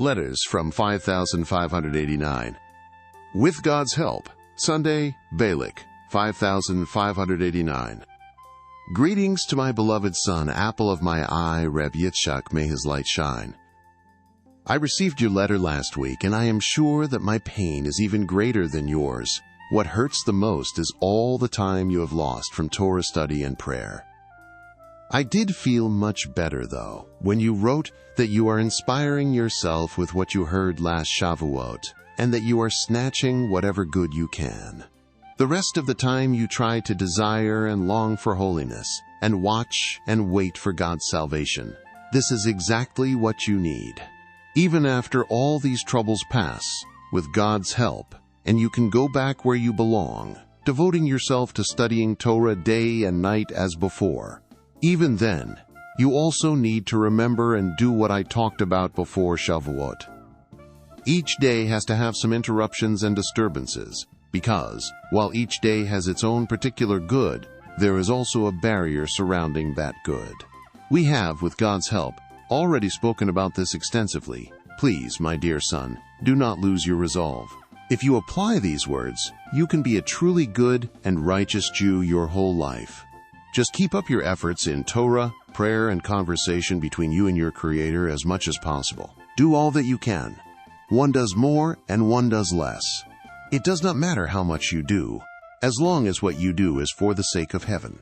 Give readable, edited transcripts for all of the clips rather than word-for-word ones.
Letters from 5589. With God's Help, Sunday, Balak, 5589. Greetings to my beloved son, apple of my eye, Reb Yitzchak, may his light shine. I received your letter last week, and I am sure that my pain is even greater than yours. What hurts the most is all the time you have lost from Torah study and prayer. I did feel much better, though, when you wrote that you are inspiring yourself with what you heard last Shavuot, and that you are snatching whatever good you can. The rest of the time you try to desire and long for holiness, and watch and wait for God's salvation. This is exactly what you need. Even after all these troubles pass, with God's help, and you can go back where you belong, devoting yourself to studying Torah day and night as before. Even then, you also need to remember and do what I talked about before Shavuot. Each day has to have some interruptions and disturbances, because, while each day has its own particular good, there is also a barrier surrounding that good. We have, with God's help, already spoken about this extensively. Please, my dear son, do not lose your resolve. If you apply these words, you can be a truly good and righteous Jew your whole life. Just keep up your efforts in Torah, prayer, and conversation between you and your Creator as much as possible. Do all that you can. One does more and one does less. It does not matter how much you do, as long as what you do is for the sake of heaven.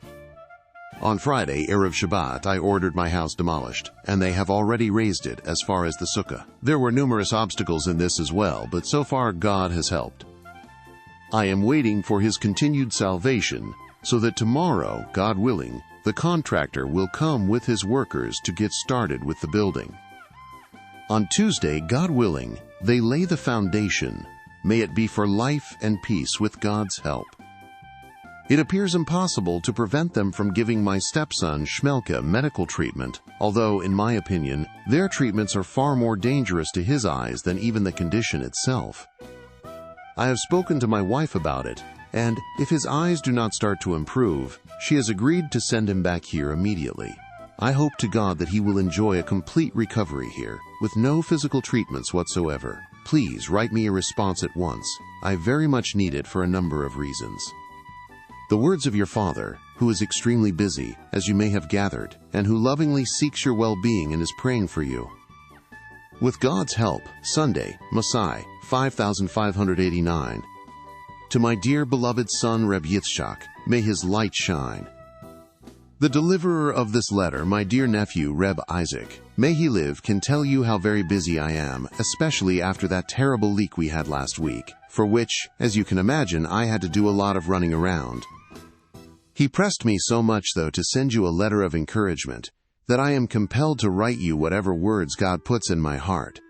On Friday, Erev Shabbat, I ordered my house demolished, and they have already raised it as far as the sukkah. There were numerous obstacles in this as well, but so far God has helped. I am waiting for His continued salvation, so that tomorrow, God willing, the contractor will come with his workers to get started with the building. On Tuesday, God willing, they lay the foundation. May it be for life and peace with God's help. It appears impossible to prevent them from giving my stepson, Shmelka, medical treatment, although, in my opinion, their treatments are far more dangerous to his eyes than even the condition itself. I have spoken to my wife about it, and if his eyes do not start to improve, she has agreed to send him back here immediately. I hope to God that he will enjoy a complete recovery here, with no physical treatments whatsoever. Please write me a response at once. I very much need it for a number of reasons. The words of your father, who is extremely busy, as you may have gathered, and who lovingly seeks your well-being and is praying for you. With God's help, Sunday, Masai, 5589. To my dear beloved son Reb Yitzchak, may his light shine. The deliverer of this letter, my dear nephew Reb Isaac, may he live, can tell you how very busy I am, especially after that terrible leak we had last week, for which, as you can imagine, I had to do a lot of running around. He pressed me so much, though, to send you a letter of encouragement, that I am compelled to write you whatever words God puts in my heart.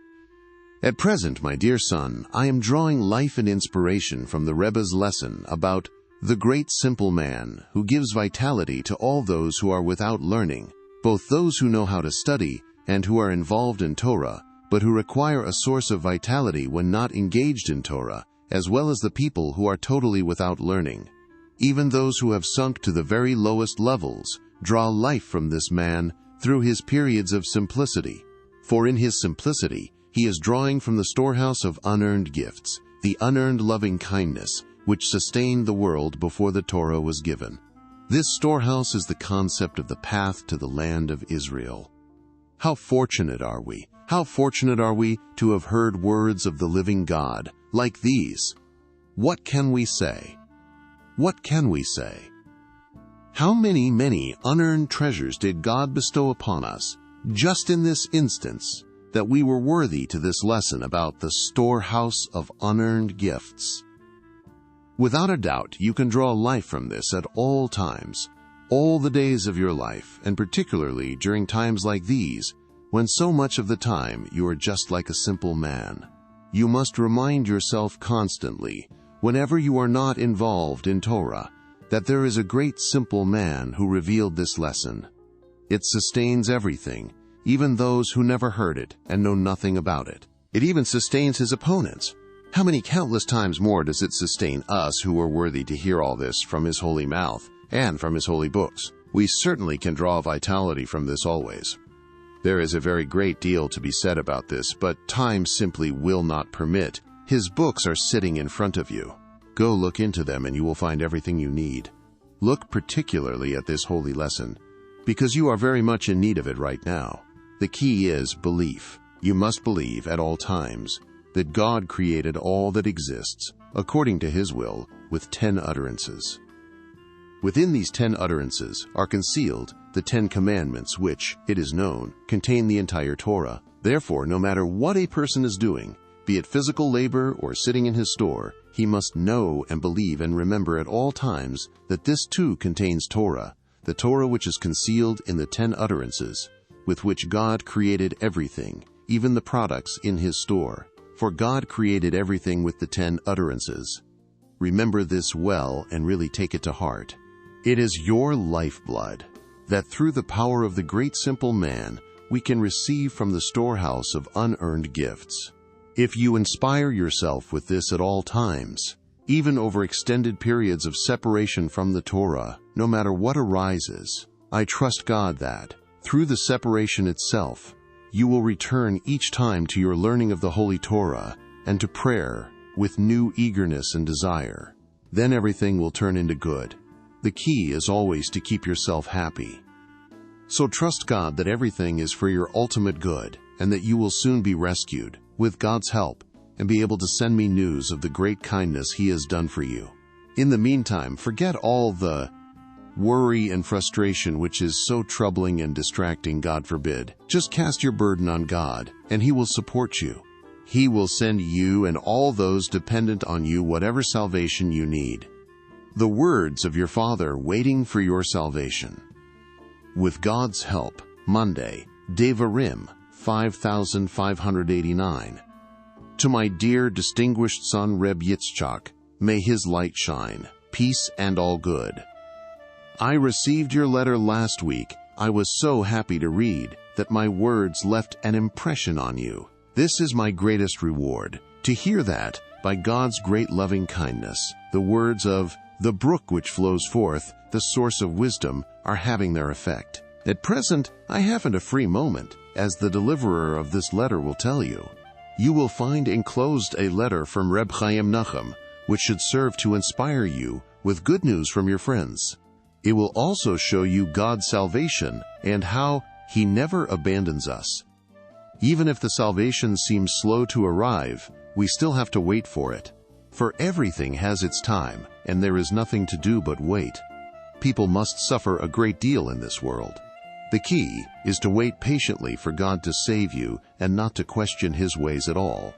At present, my dear son, I am drawing life and inspiration from the Rebbe's lesson about the great simple man who gives vitality to all those who are without learning, both those who know how to study and who are involved in Torah, but who require a source of vitality when not engaged in Torah, as well as the people who are totally without learning. Even those who have sunk to the very lowest levels draw life from this man through his periods of simplicity. For in his simplicity, he is drawing from the storehouse of unearned gifts, the unearned loving kindness, which sustained the world before the Torah was given. This storehouse is the concept of the path to the land of Israel. How fortunate are we! How fortunate are we to have heard words of the living God like these! What can we say? What can we say? How many unearned treasures did God bestow upon us, just in this instance, that we were worthy to this lesson about the storehouse of unearned gifts? Without a doubt, you can draw life from this at all times, all the days of your life, and particularly during times like these, when so much of the time you are just like a simple man. You must remind yourself constantly, whenever you are not involved in Torah, that there is a great simple man who revealed this lesson. It sustains everything, even those who never heard it and know nothing about it. It even sustains his opponents. How many countless times more does it sustain us who are worthy to hear all this from his holy mouth and from his holy books? We certainly can draw vitality from this always. There is a very great deal to be said about this, but time simply will not permit. His books are sitting in front of you. Go look into them and you will find everything you need. Look particularly at this holy lesson, because you are very much in need of it right now. The key is belief. You must believe at all times that God created all that exists, according to His will, with 10 utterances. Within these 10 utterances are concealed the 10 commandments which, it is known, contain the entire Torah. Therefore, no matter what a person is doing, be it physical labor or sitting in his store, he must know and believe and remember at all times that this too contains Torah, the Torah which is concealed in the 10 utterances, with which God created everything, even the products in His store. For God created everything with the 10 utterances. Remember this well and really take it to heart. It is your lifeblood, that through the power of the great simple man, we can receive from the storehouse of unearned gifts. If you inspire yourself with this at all times, even over extended periods of separation from the Torah, no matter what arises, I trust God that, through the separation itself, you will return each time to your learning of the Holy Torah and to prayer with new eagerness and desire. Then everything will turn into good. The key is always to keep yourself happy. So trust God that everything is for your ultimate good and that you will soon be rescued, with God's help, and be able to send me news of the great kindness He has done for you. In the meantime, forget all the worry and frustration which is so troubling and distracting, God forbid. Just cast your burden on God, and He will support you. He will send you and all those dependent on you whatever salvation you need. The words of your Father waiting for your salvation. With God's help, Monday, Devarim 5589. To my dear distinguished son Reb Yitzchak, may his light shine, peace and all good. I received your letter last week. I was so happy to read that my words left an impression on you. This is my greatest reward, to hear that, by God's great loving kindness, the words of the brook which flows forth, the source of wisdom, are having their effect. At present, I haven't a free moment, as the deliverer of this letter will tell you. You will find enclosed a letter from Reb Nachman, which should serve to inspire you with good news from your friends. It will also show you God's salvation and how He never abandons us. Even if the salvation seems slow to arrive, we still have to wait for it. For everything has its time, and there is nothing to do but wait. People must suffer a great deal in this world. The key is to wait patiently for God to save you and not to question His ways at all.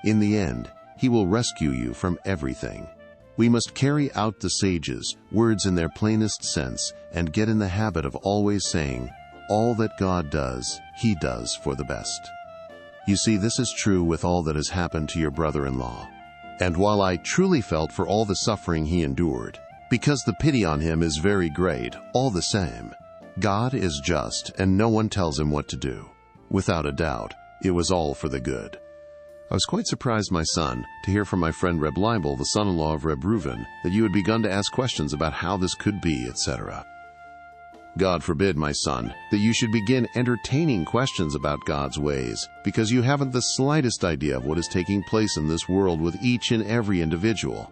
In the end, He will rescue you from everything. We must carry out the sages' words in their plainest sense and get in the habit of always saying, all that God does, He does for the best. You see, this is true with all that has happened to your brother-in-law. And while I truly felt for all the suffering he endured, because the pity on him is very great, all the same, God is just and no one tells Him what to do. Without a doubt, it was all for the good. I was quite surprised, my son, to hear from my friend Reb Leibel, the son-in-law of Reb Reuven, that you had begun to ask questions about how this could be, etc. God forbid, my son, that you should begin entertaining questions about God's ways, because you haven't the slightest idea of what is taking place in this world with each and every individual.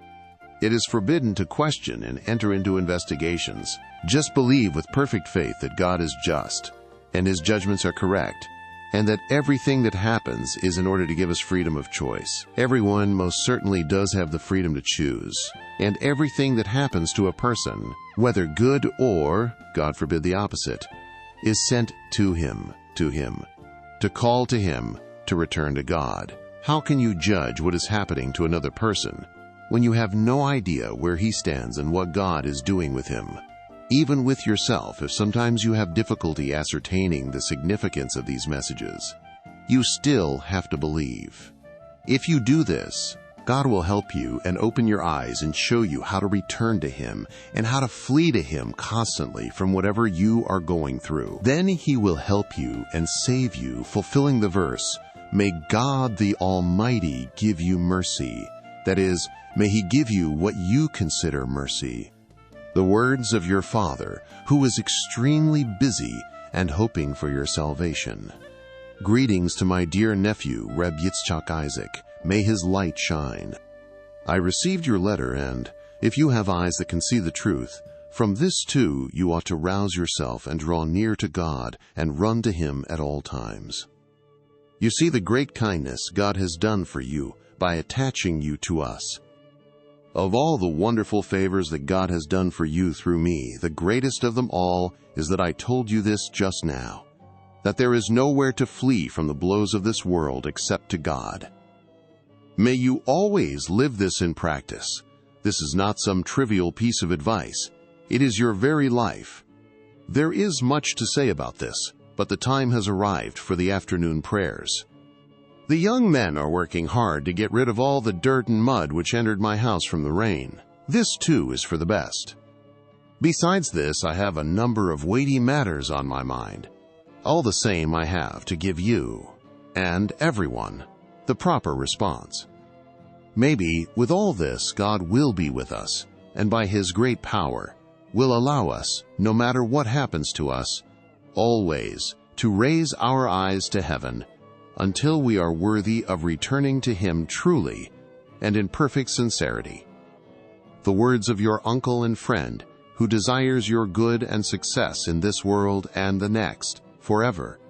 It is forbidden to question and enter into investigations. Just believe with perfect faith that God is just, and His judgments are correct, and that everything that happens is in order to give us freedom of choice. Everyone most certainly does have the freedom to choose, and everything that happens to a person, whether good or, God forbid, the opposite, is sent to him, to call to Him, to return to God. How can you judge what is happening to another person when you have no idea where he stands and what God is doing with him? Even with yourself, if sometimes you have difficulty ascertaining the significance of these messages, you still have to believe. If you do this, God will help you and open your eyes and show you how to return to Him and how to flee to Him constantly from whatever you are going through. Then He will help you and save you, fulfilling the verse, "May God the Almighty give you mercy." That is, may He give you what you consider mercy. The words of your Father, who is extremely busy and hoping for your salvation. Greetings to my dear nephew, Reb Yitzchak Isaac. May his light shine. I received your letter, and if you have eyes that can see the truth, from this too you ought to rouse yourself and draw near to God and run to Him at all times. You see the great kindness God has done for you by attaching you to us. Of all the wonderful favors that God has done for you through me, the greatest of them all is that I told you this just now, that there is nowhere to flee from the blows of this world except to God. May you always live this in practice. This is not some trivial piece of advice. It is your very life. There is much to say about this, but the time has arrived for the afternoon prayers. The young men are working hard to get rid of all the dirt and mud which entered my house from the rain. This, too, is for the best. Besides this, I have a number of weighty matters on my mind. All the same, I have to give you, and everyone, the proper response. Maybe, with all this, God will be with us, and by His great power, will allow us, no matter what happens to us, always to raise our eyes to heaven, until we are worthy of returning to Him truly and in perfect sincerity. The words of your uncle and friend, who desires your good and success in this world and the next, forever.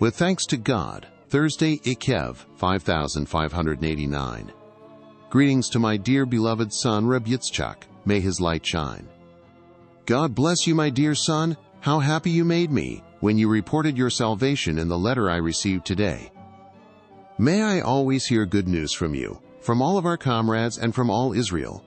With thanks to God, Thursday, Ikev, 5589. Greetings to my dear beloved son, Reb Yitzchak. May his light shine. God bless you, my dear son. How happy you made me when you reported your salvation in the letter I received today. May I always hear good news from you, from all of our comrades and from all Israel.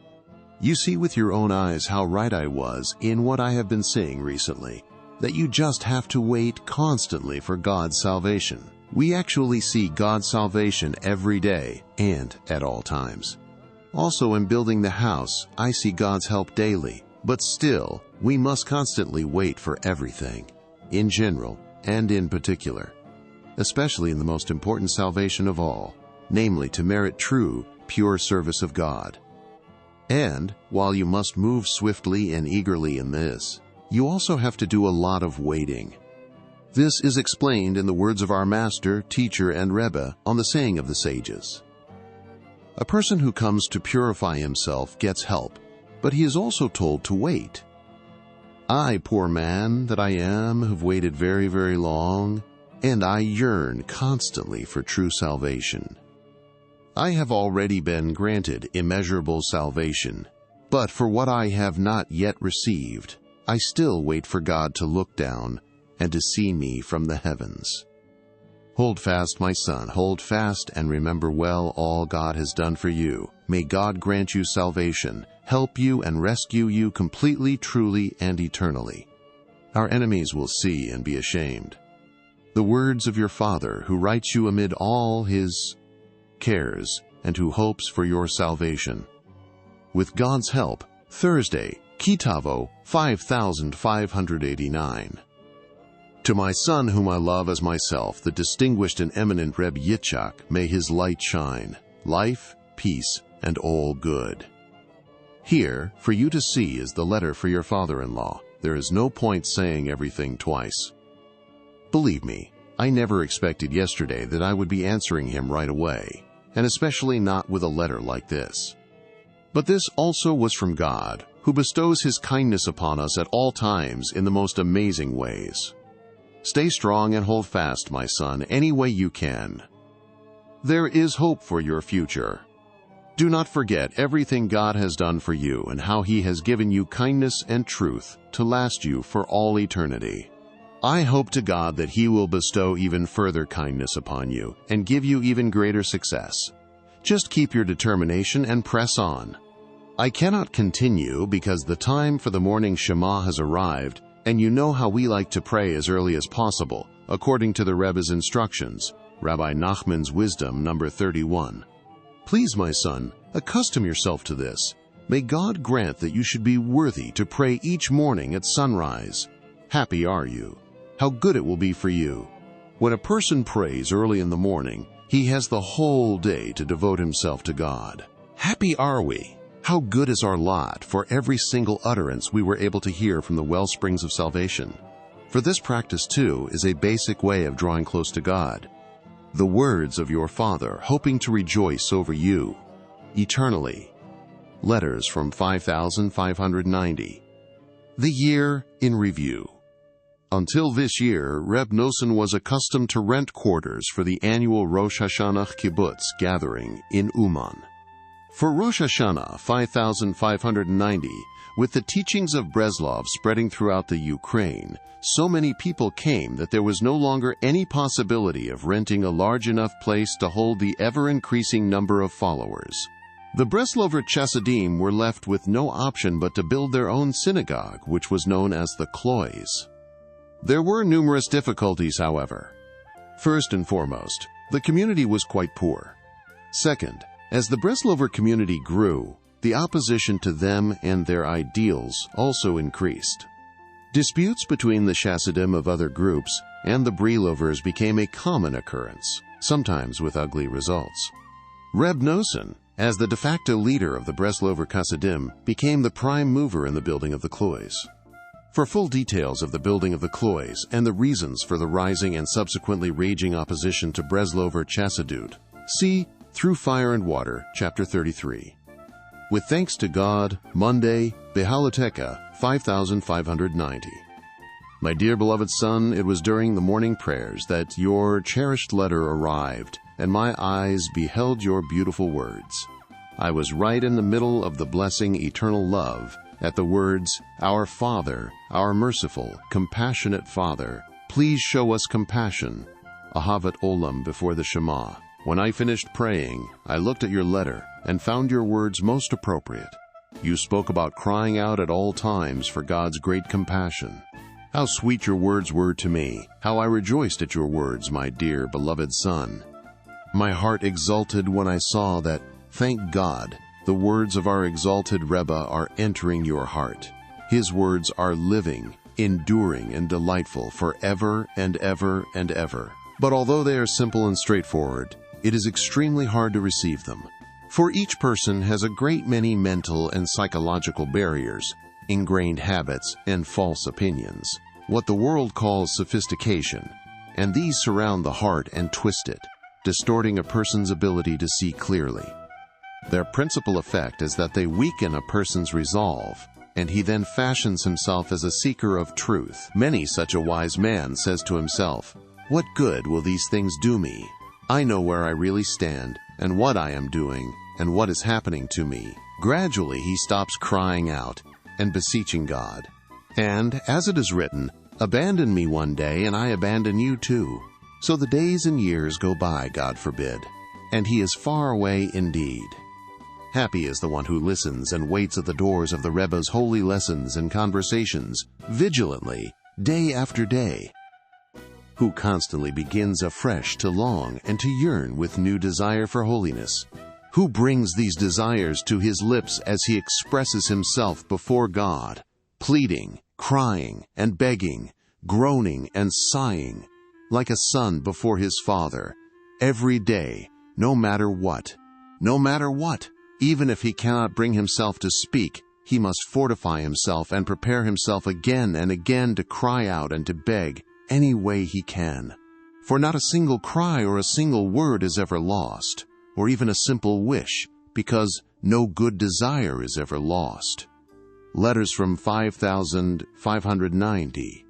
You see with your own eyes how right I was in what I have been saying recently, that you just have to wait constantly for God's salvation. We actually see God's salvation every day and at all times. Also, in building the house, I see God's help daily, but still, we must constantly wait for everything, in general and in particular, especially in the most important salvation of all, namely to merit true, pure service of God. And, while you must move swiftly and eagerly in this, you also have to do a lot of waiting. This is explained in the words of our master, teacher, and Rebbe on the saying of the sages. A person who comes to purify himself gets help, but he is also told to wait. I, poor man that I am, have waited very, very long, and I yearn constantly for true salvation. I have already been granted immeasurable salvation, but for what I have not yet received, I still wait for God to look down and to see me from the heavens. Hold fast, my son, hold fast and remember well all God has done for you. May God grant you salvation, help you and rescue you completely, truly, and eternally. Our enemies will see and be ashamed. The words of your Father, who writes you amid all His cares and who hopes for your salvation. With God's help, Thursday, Kitavo, 5589. To my son whom I love as myself, the distinguished and eminent Reb Yitzchak, may his light shine, life, peace, and all good. Here, for you to see, is the letter for your father-in-law. There is no point saying everything twice. Believe me, I never expected yesterday that I would be answering him right away, and especially not with a letter like this. But this also was from God, who bestows His kindness upon us at all times in the most amazing ways. Stay strong and hold fast, my son, any way you can. There is hope for your future. Do not forget everything God has done for you and how He has given you kindness and truth to last you for all eternity. I hope to God that He will bestow even further kindness upon you and give you even greater success. Just keep your determination and press on. I cannot continue because the time for the morning Shema has arrived, and you know how we like to pray as early as possible, according to the Rebbe's instructions, Rabbi Nachman's Wisdom, number 31. Please, my son, accustom yourself to this. May God grant that you should be worthy to pray each morning at sunrise. Happy are you. How good it will be for you. When a person prays early in the morning, he has the whole day to devote himself to God. Happy are we. How good is our lot for every single utterance we were able to hear from the wellsprings of salvation. For this practice, too, is a basic way of drawing close to God. The words of your Father, hoping to rejoice over you eternally. Letters from 5590. The year in review. Until this year, Reb Noson was accustomed to rent quarters for the annual Rosh Hashanah kibbutz gathering in Uman. For Rosh Hashanah 5590, with the teachings of Breslov spreading throughout the Ukraine, so many people came that there was no longer any possibility of renting a large enough place to hold the ever-increasing number of followers. The Breslover Chassidim were left with no option but to build their own synagogue, which was known as the Klois. There were numerous difficulties, however. First and foremost, the community was quite poor. Second, as the Breslover community grew, the opposition to them and their ideals also increased. Disputes between the Chassidim of other groups and the Brelovers became a common occurrence, sometimes with ugly results. Reb Noson, as the de facto leader of the Breslover Chassidim, became the prime mover in the building of the Klois. For full details of the building of the Klois and the reasons for the rising and subsequently raging opposition to Breslover Hasidut, see Through Fire and Water, Chapter 33. With thanks to God, Monday, Behaloteka, 5590. My dear beloved son, it was during the morning prayers that your cherished letter arrived, and my eyes beheld your beautiful words. I was right in the middle of the blessing eternal love, at the words, Our Father, our merciful, compassionate Father, please show us compassion, Ahavat Olam before the Shema. When I finished praying, I looked at your letter and found your words most appropriate. You spoke about crying out at all times for God's great compassion. How sweet your words were to me, how I rejoiced at your words, my dear beloved son. My heart exulted when I saw that, thank God, the words of our exalted Rebbe are entering your heart. His words are living, enduring, and delightful forever and ever and ever. But although they are simple and straightforward, it is extremely hard to receive them. For each person has a great many mental and psychological barriers, ingrained habits, and false opinions, what the world calls sophistication, and these surround the heart and twist it, distorting a person's ability to see clearly. Their principal effect is that they weaken a person's resolve, and he then fashions himself as a seeker of truth. Many such a wise man says to himself, What good will these things do me? I know where I really stand, and what I am doing, and what is happening to me. Gradually he stops crying out and beseeching God. And, as it is written, Abandon me one day, and I abandon you too. So the days and years go by, God forbid, and he is far away indeed. Happy is the one who listens and waits at the doors of the Rebbe's holy lessons and conversations, vigilantly, day after day, who constantly begins afresh to long and to yearn with new desire for holiness, who brings these desires to his lips as he expresses himself before God, pleading, crying, and begging, groaning and sighing, like a son before his father, every day, no matter what. No matter what, even if he cannot bring himself to speak, he must fortify himself and prepare himself again and again to cry out and to beg any way he can. For not a single cry or a single word is ever lost, or even a simple wish, because no good desire is ever lost. Letters from 5590.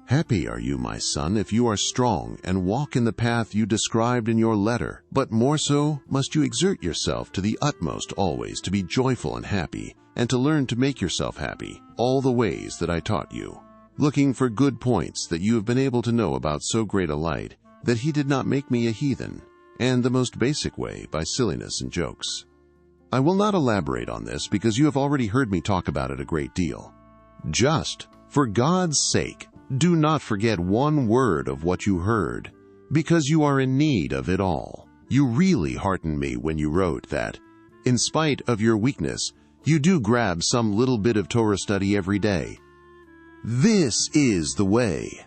Happy are you, my son, if you are strong and walk in the path you described in your letter, but more so must you exert yourself to the utmost always to be joyful and happy, and to learn to make yourself happy, all the ways that I taught you, looking for good points that you have been able to know about so great a light, that he did not make me a heathen, and the most basic way by silliness and jokes. I will not elaborate on this because you have already heard me talk about it a great deal. Just, for God's sake, do not forget one word of what you heard, because you are in need of it all. You really heartened me when you wrote that, in spite of your weakness, you do grab some little bit of Torah study every day. This is the way.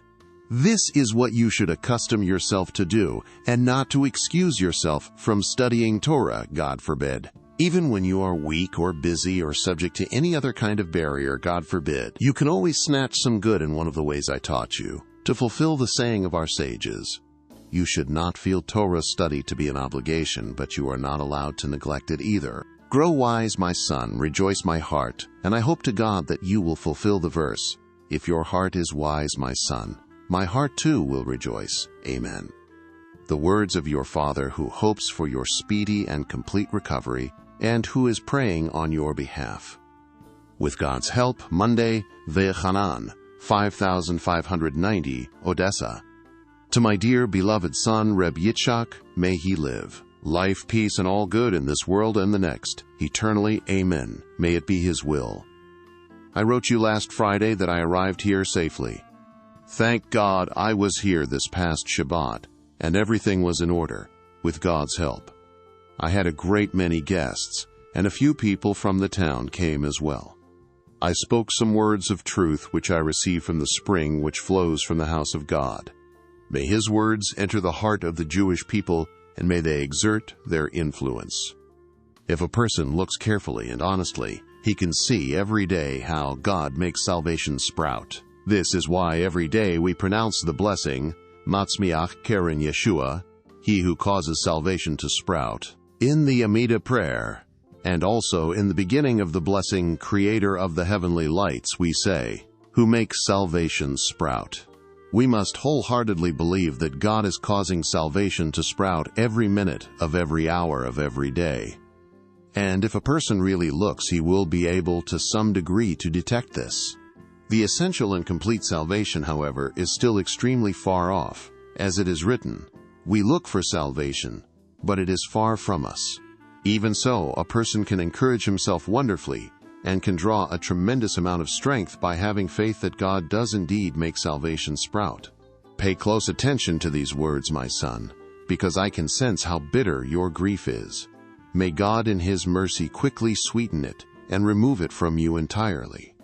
This is what you should accustom yourself to do, and not to excuse yourself from studying Torah, God forbid. Even when you are weak or busy or subject to any other kind of barrier, God forbid, you can always snatch some good in one of the ways I taught you, to fulfill the saying of our sages. You should not feel Torah study to be an obligation, but you are not allowed to neglect it either. Grow wise, my son, rejoice my heart, and I hope to God that you will fulfill the verse, if your heart is wise, my son, my heart too will rejoice. Amen. The words of your father who hopes for your speedy and complete recovery, and who is praying on your behalf. With God's help, Monday, Ve'chanan, 5590, Odessa. To my dear beloved son, Reb Yitzchak, may he live. Life, peace, and all good in this world and the next. Eternally, amen. May it be his will. I wrote you last Friday that I arrived here safely. Thank God I was here this past Shabbat, and everything was in order, with God's help. I had a great many guests, and a few people from the town came as well. I spoke some words of truth which I received from the spring which flows from the house of God. May his words enter the heart of the Jewish people, and may they exert their influence. If a person looks carefully and honestly, he can see every day how God makes salvation sprout. This is why every day we pronounce the blessing, Matzmiach Keren Yeshua, he who causes salvation to sprout, in the Amidah prayer, and also in the beginning of the blessing, Creator of the heavenly lights, we say, who makes salvation sprout. We must wholeheartedly believe that God is causing salvation to sprout every minute of every hour of every day. And if a person really looks, he will be able to some degree to detect this. The essential and complete salvation, however, is still extremely far off. As it is written, we look for salvation, but it is far from us. Even so, a person can encourage himself wonderfully and can draw a tremendous amount of strength by having faith that God does indeed make salvation sprout. Pay close attention to these words, my son, because I can sense how bitter your grief is. May God in his mercy quickly sweeten it and remove it from you entirely.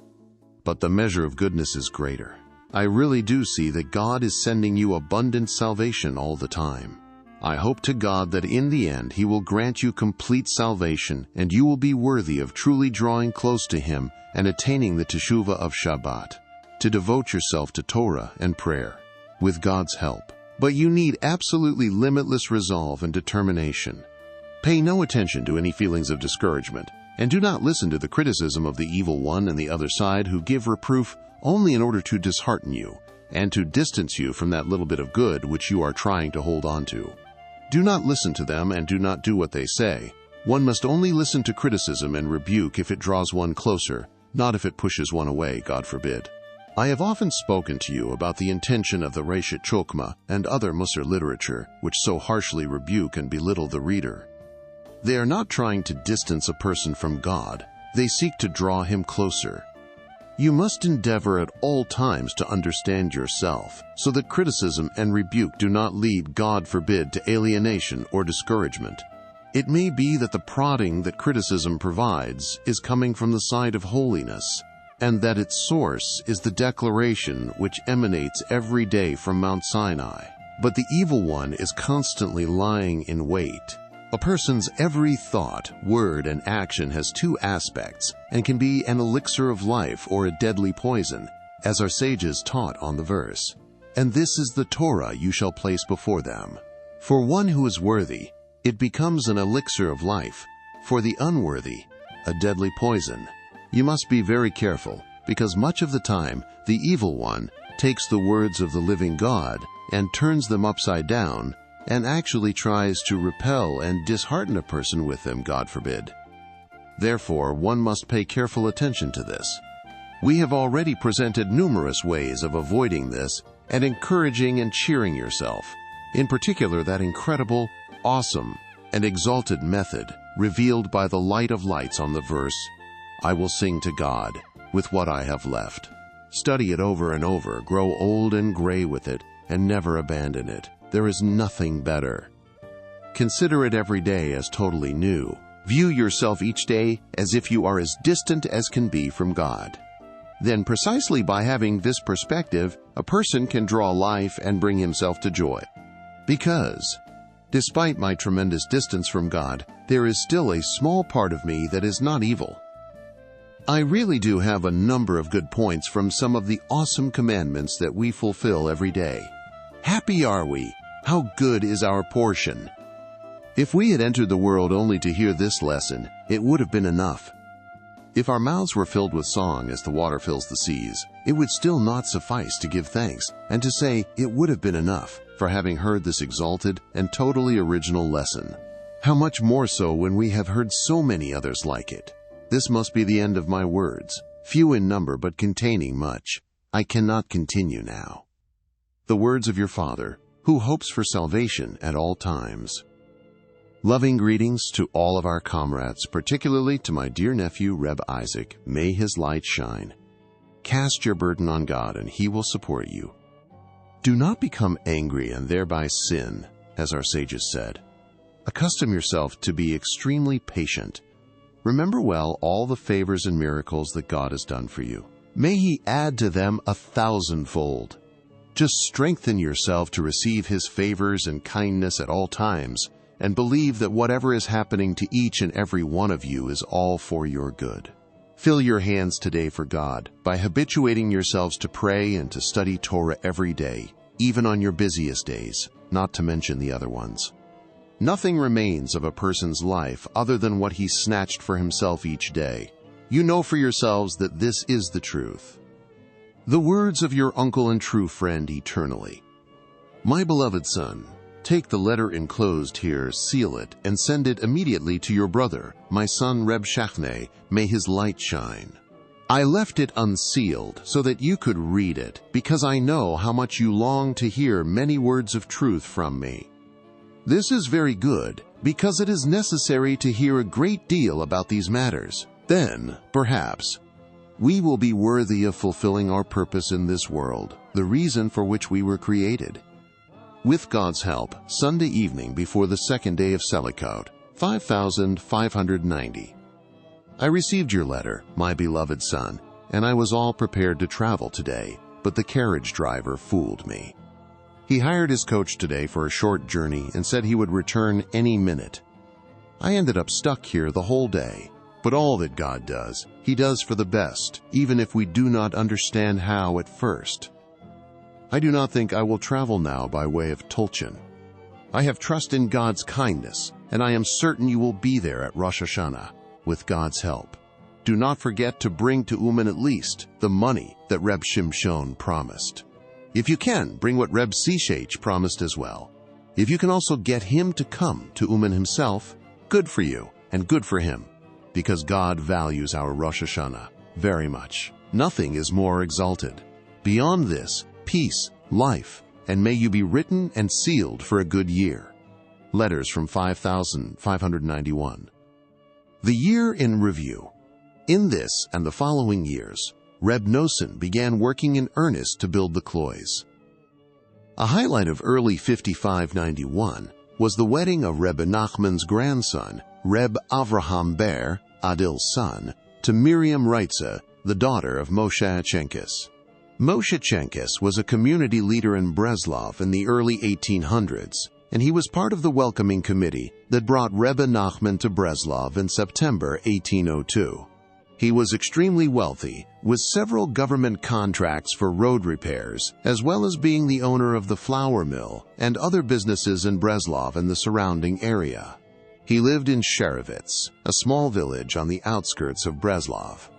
But the measure of goodness is greater. I really do see that God is sending you abundant salvation all the time. I hope to God that in the end he will grant you complete salvation, and you will be worthy of truly drawing close to him and attaining the teshuvah of Shabbat, to devote yourself to Torah and prayer, with God's help. But you need absolutely limitless resolve and determination. Pay no attention to any feelings of discouragement, and do not listen to the criticism of the evil one and the other side who give reproof only in order to dishearten you and to distance you from that little bit of good which you are trying to hold on to. Do not listen to them and do not do what they say. One must only listen to criticism and rebuke if it draws one closer, not if it pushes one away, God forbid. I have often spoken to you about the intention of the Reshit Chokmah and other Musar literature which so harshly rebuke and belittle the reader. They are not trying to distance a person from God. They seek to draw him closer. You must endeavor at all times to understand yourself, so that criticism and rebuke do not lead, God forbid, to alienation or discouragement. It may be that the prodding that criticism provides is coming from the side of holiness, and that its source is the declaration which emanates every day from Mount Sinai. But the evil one is constantly lying in wait. A person's every thought, word, and action has two aspects and can be an elixir of life or a deadly poison, as our sages taught on the verse. And this is the Torah you shall place before them. For one who is worthy, it becomes an elixir of life. For the unworthy, a deadly poison. You must be very careful, because much of the time the evil one takes the words of the living God and turns them upside down, and actually tries to repel and dishearten a person with them, God forbid. Therefore, one must pay careful attention to this. We have already presented numerous ways of avoiding this and encouraging and cheering yourself, in particular that incredible, awesome, and exalted method revealed by the light of lights on the verse, I will sing to God with what I have left. Study it over and over, grow old and gray with it, and never abandon it. There is nothing better. Consider it every day as totally new. View yourself each day as if you are as distant as can be from God. Then precisely by having this perspective, a person can draw life and bring himself to joy. Because Despite my tremendous distance from God, there is still a small part of me that is not evil. I really do have a number of good points from some of the awesome commandments that we fulfill every day. Happy are we! How good is our portion! If we had entered the world only to hear this lesson, it would have been enough. If our mouths were filled with song as the water fills the seas, it would still not suffice to give thanks and to say it would have been enough for having heard this exalted and totally original lesson. How much more so when we have heard so many others like it. This must be the end of my words, few in number but containing much. I cannot continue now. The words of your Father, who hopes for salvation at all times. Loving greetings to all of our comrades, particularly to my dear nephew Reb Isaac. May his light shine. Cast your burden on God and he will support you. Do not become angry and thereby sin, as our sages said. Accustom yourself to be extremely patient. Remember well all the favors and miracles that God has done for you. May he add to them 1,000-fold. Just strengthen yourself to receive his favors and kindness at all times, and believe that whatever is happening to each and every one of you is all for your good. Fill your hands today for God by habituating yourselves to pray and to study Torah every day, even on your busiest days, not to mention the other ones. Nothing remains of a person's life other than what he snatched for himself each day. You know for yourselves that this is the truth. The words of your uncle and true friend eternally. My beloved son, take the letter enclosed here, seal it, and send it immediately to your brother, my son Reb Nachman. May his light shine. I left it unsealed so that you could read it, because I know how much you long to hear many words of truth from me. This is very good, because it is necessary to hear a great deal about these matters. Then, perhaps, we will be worthy of fulfilling our purpose in this world, the reason for which we were created. With God's help, Sunday evening before the second day of Sukkot, 5590. I received your letter, my beloved son, and I was all prepared to travel today, but the carriage driver fooled me. He hired his coach today for a short journey and said he would return any minute. I ended up stuck here the whole day, but all that God does, he does for the best, even if we do not understand how at first. I do not think I will travel now by way of Tulchin. I have trust in God's kindness, and I am certain you will be there at Rosh Hashanah, with God's help. Do not forget to bring to Uman at least the money that Reb Shimshon promised. If you can, bring what Reb Sishach promised as well. If you can also get him to come to Uman himself, good for you and good for him, because God values our Rosh Hashanah very much. Nothing is more exalted. Beyond this, peace, life, and may you be written and sealed for a good year. Letters from 5591. The year in review. In this and the following years, Reb Noson began working in earnest to build the cloys. A highlight of early 5591 was the wedding of Rebbe Nachman's grandson, Reb Avraham Ber, Adil's son, to Miriam Reitze, the daughter of Moshe Chenkis. Moshe Chenkis was a community leader in Breslov in the early 1800s, and he was part of the welcoming committee that brought Rebbe Nachman to Breslov in September 1802. He was extremely wealthy, with several government contracts for road repairs, as well as being the owner of the flour mill and other businesses in Breslov and the surrounding area. He lived in Sherovitz, a small village on the outskirts of Breslov.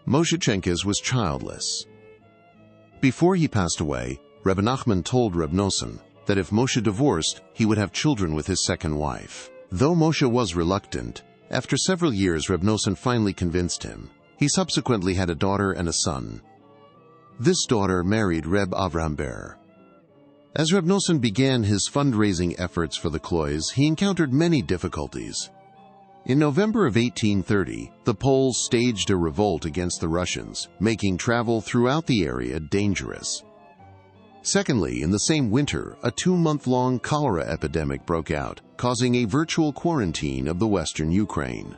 Moshe Chenkis was childless. Before he passed away, Rebbe Nachman told Reb Noson that if Moshe divorced, he would have children with his second wife. Though Moshe was reluctant, after several years Reb Noson finally convinced him. He subsequently had a daughter and a son. This daughter married Reb Avraham Ber. As Reb Noson began his fundraising efforts for the cloys, he encountered many difficulties. In November of 1830, the Poles staged a revolt against the Russians, making travel throughout the area dangerous. Secondly, in the same winter, a 2-month-long cholera epidemic broke out, causing a virtual quarantine of the western Ukraine.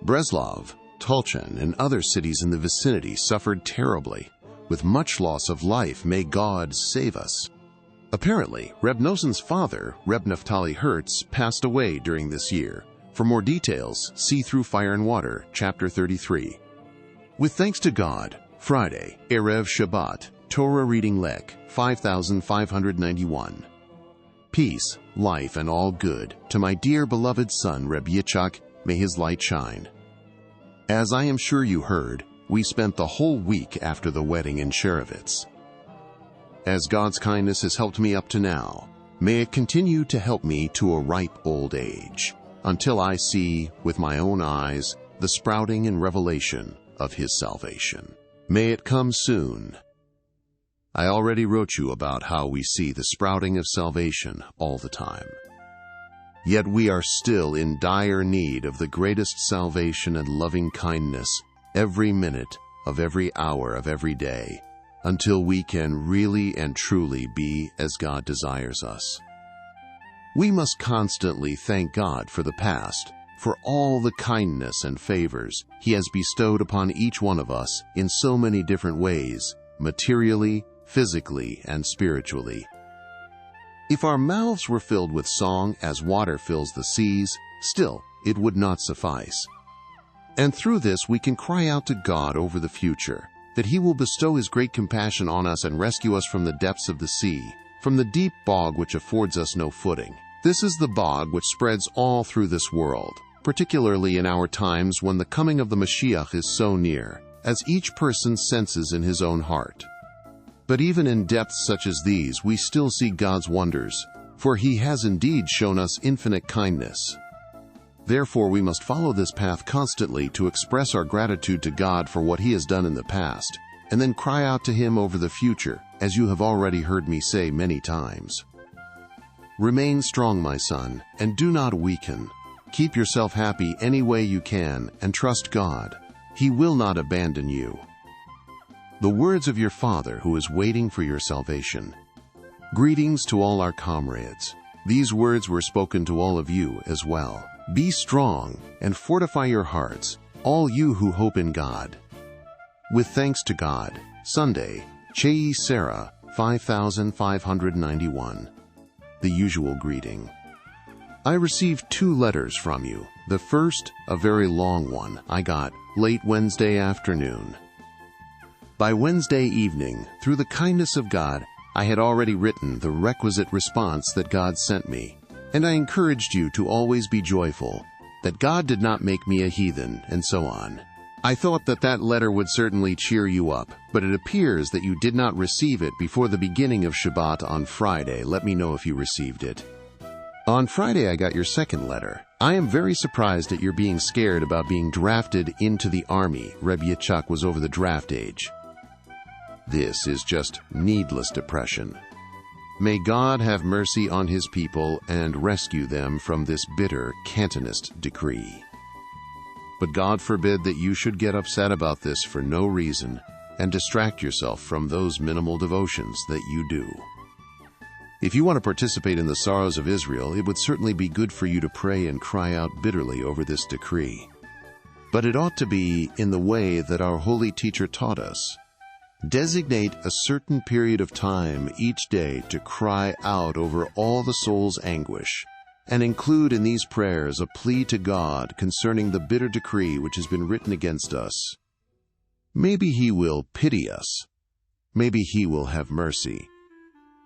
Breslov, Tulchin, and other cities in the vicinity suffered terribly, with much loss of life. May God save us. Apparently, Reb Noson's father, Reb Naftali Hertz, passed away during this year. For more details, see Through Fire and Water, Chapter 33. With thanks to God, Friday, Erev Shabbat, Torah Reading Lek, 5591. Peace, life, and all good to my dear beloved son, Reb Yitzchak, may his light shine. As I am sure you heard, we spent the whole week after the wedding in Sherovitz. As God's kindness has helped me up to now, may it continue to help me to a ripe old age, until I see, with my own eyes, the sprouting and revelation of His salvation. May it come soon. I already wrote you about how we see the sprouting of salvation all the time. Yet we are still in dire need of the greatest salvation and loving kindness every minute of every hour of every day, until we can really and truly be as God desires us. We must constantly thank God for the past, for all the kindness and favors He has bestowed upon each one of us in so many different ways, materially, physically, and spiritually. If our mouths were filled with song as water fills the seas, still it would not suffice. And through this we can cry out to God over the future, that He will bestow His great compassion on us and rescue us from the depths of the sea, from the deep bog which affords us no footing. This is the bog which spreads all through this world, particularly in our times when the coming of the Mashiach is so near, as each person senses in his own heart. But even in depths such as these, we still see God's wonders, for He has indeed shown us infinite kindness. Therefore, we must follow this path constantly to express our gratitude to God for what He has done in the past, and then cry out to Him over the future, as you have already heard me say many times. Remain strong, my son, and do not weaken. Keep yourself happy any way you can, and trust God. He will not abandon you. The words of your Father who is waiting for your salvation. Greetings to all our comrades. These words were spoken to all of you as well. Be strong and fortify your hearts, all you who hope in God. With thanks to God, Sunday, Chei Sarah, 5591. The usual greeting. I received 2 letters from you. The first, a very long one, I got late Wednesday afternoon. By Wednesday evening, through the kindness of God, I had already written the requisite response that God sent me. And I encouraged you to always be joyful, that God did not make me a heathen, and so on. I thought that letter would certainly cheer you up, but it appears that you did not receive it before the beginning of Shabbat on Friday. Let me know if you received it. On Friday I got your second letter. I am very surprised at your being scared about being drafted into the army. Reb Yitzchak was over the draft age. This is just needless depression. May God have mercy on His people and rescue them from this bitter Cantonist decree. But God forbid that you should get upset about this for no reason and distract yourself from those minimal devotions that you do. If you want to participate in the sorrows of Israel, it would certainly be good for you to pray and cry out bitterly over this decree. But it ought to be in the way that our holy teacher taught us. Designate a certain period of time each day to cry out over all the soul's anguish, and include in these prayers a plea to God concerning the bitter decree which has been written against us. Maybe He will pity us. Maybe He will have mercy.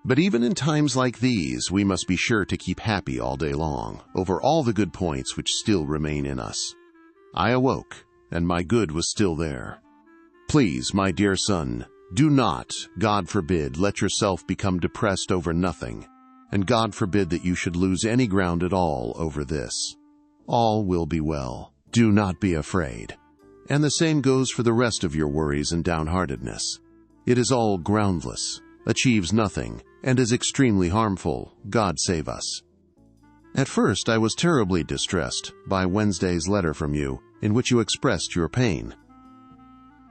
But even in times like these, we must be sure to keep happy all day long over all the good points which still remain in us. I awoke, and my good was still there. Please, my dear son, do not, God forbid, let yourself become depressed over nothing, and God forbid that you should lose any ground at all over this. All will be well. Do not be afraid. And the same goes for the rest of your worries and downheartedness. It is all groundless, achieves nothing, and is extremely harmful. God save us. At first I was terribly distressed by Wednesday's letter from you, in which you expressed your pain.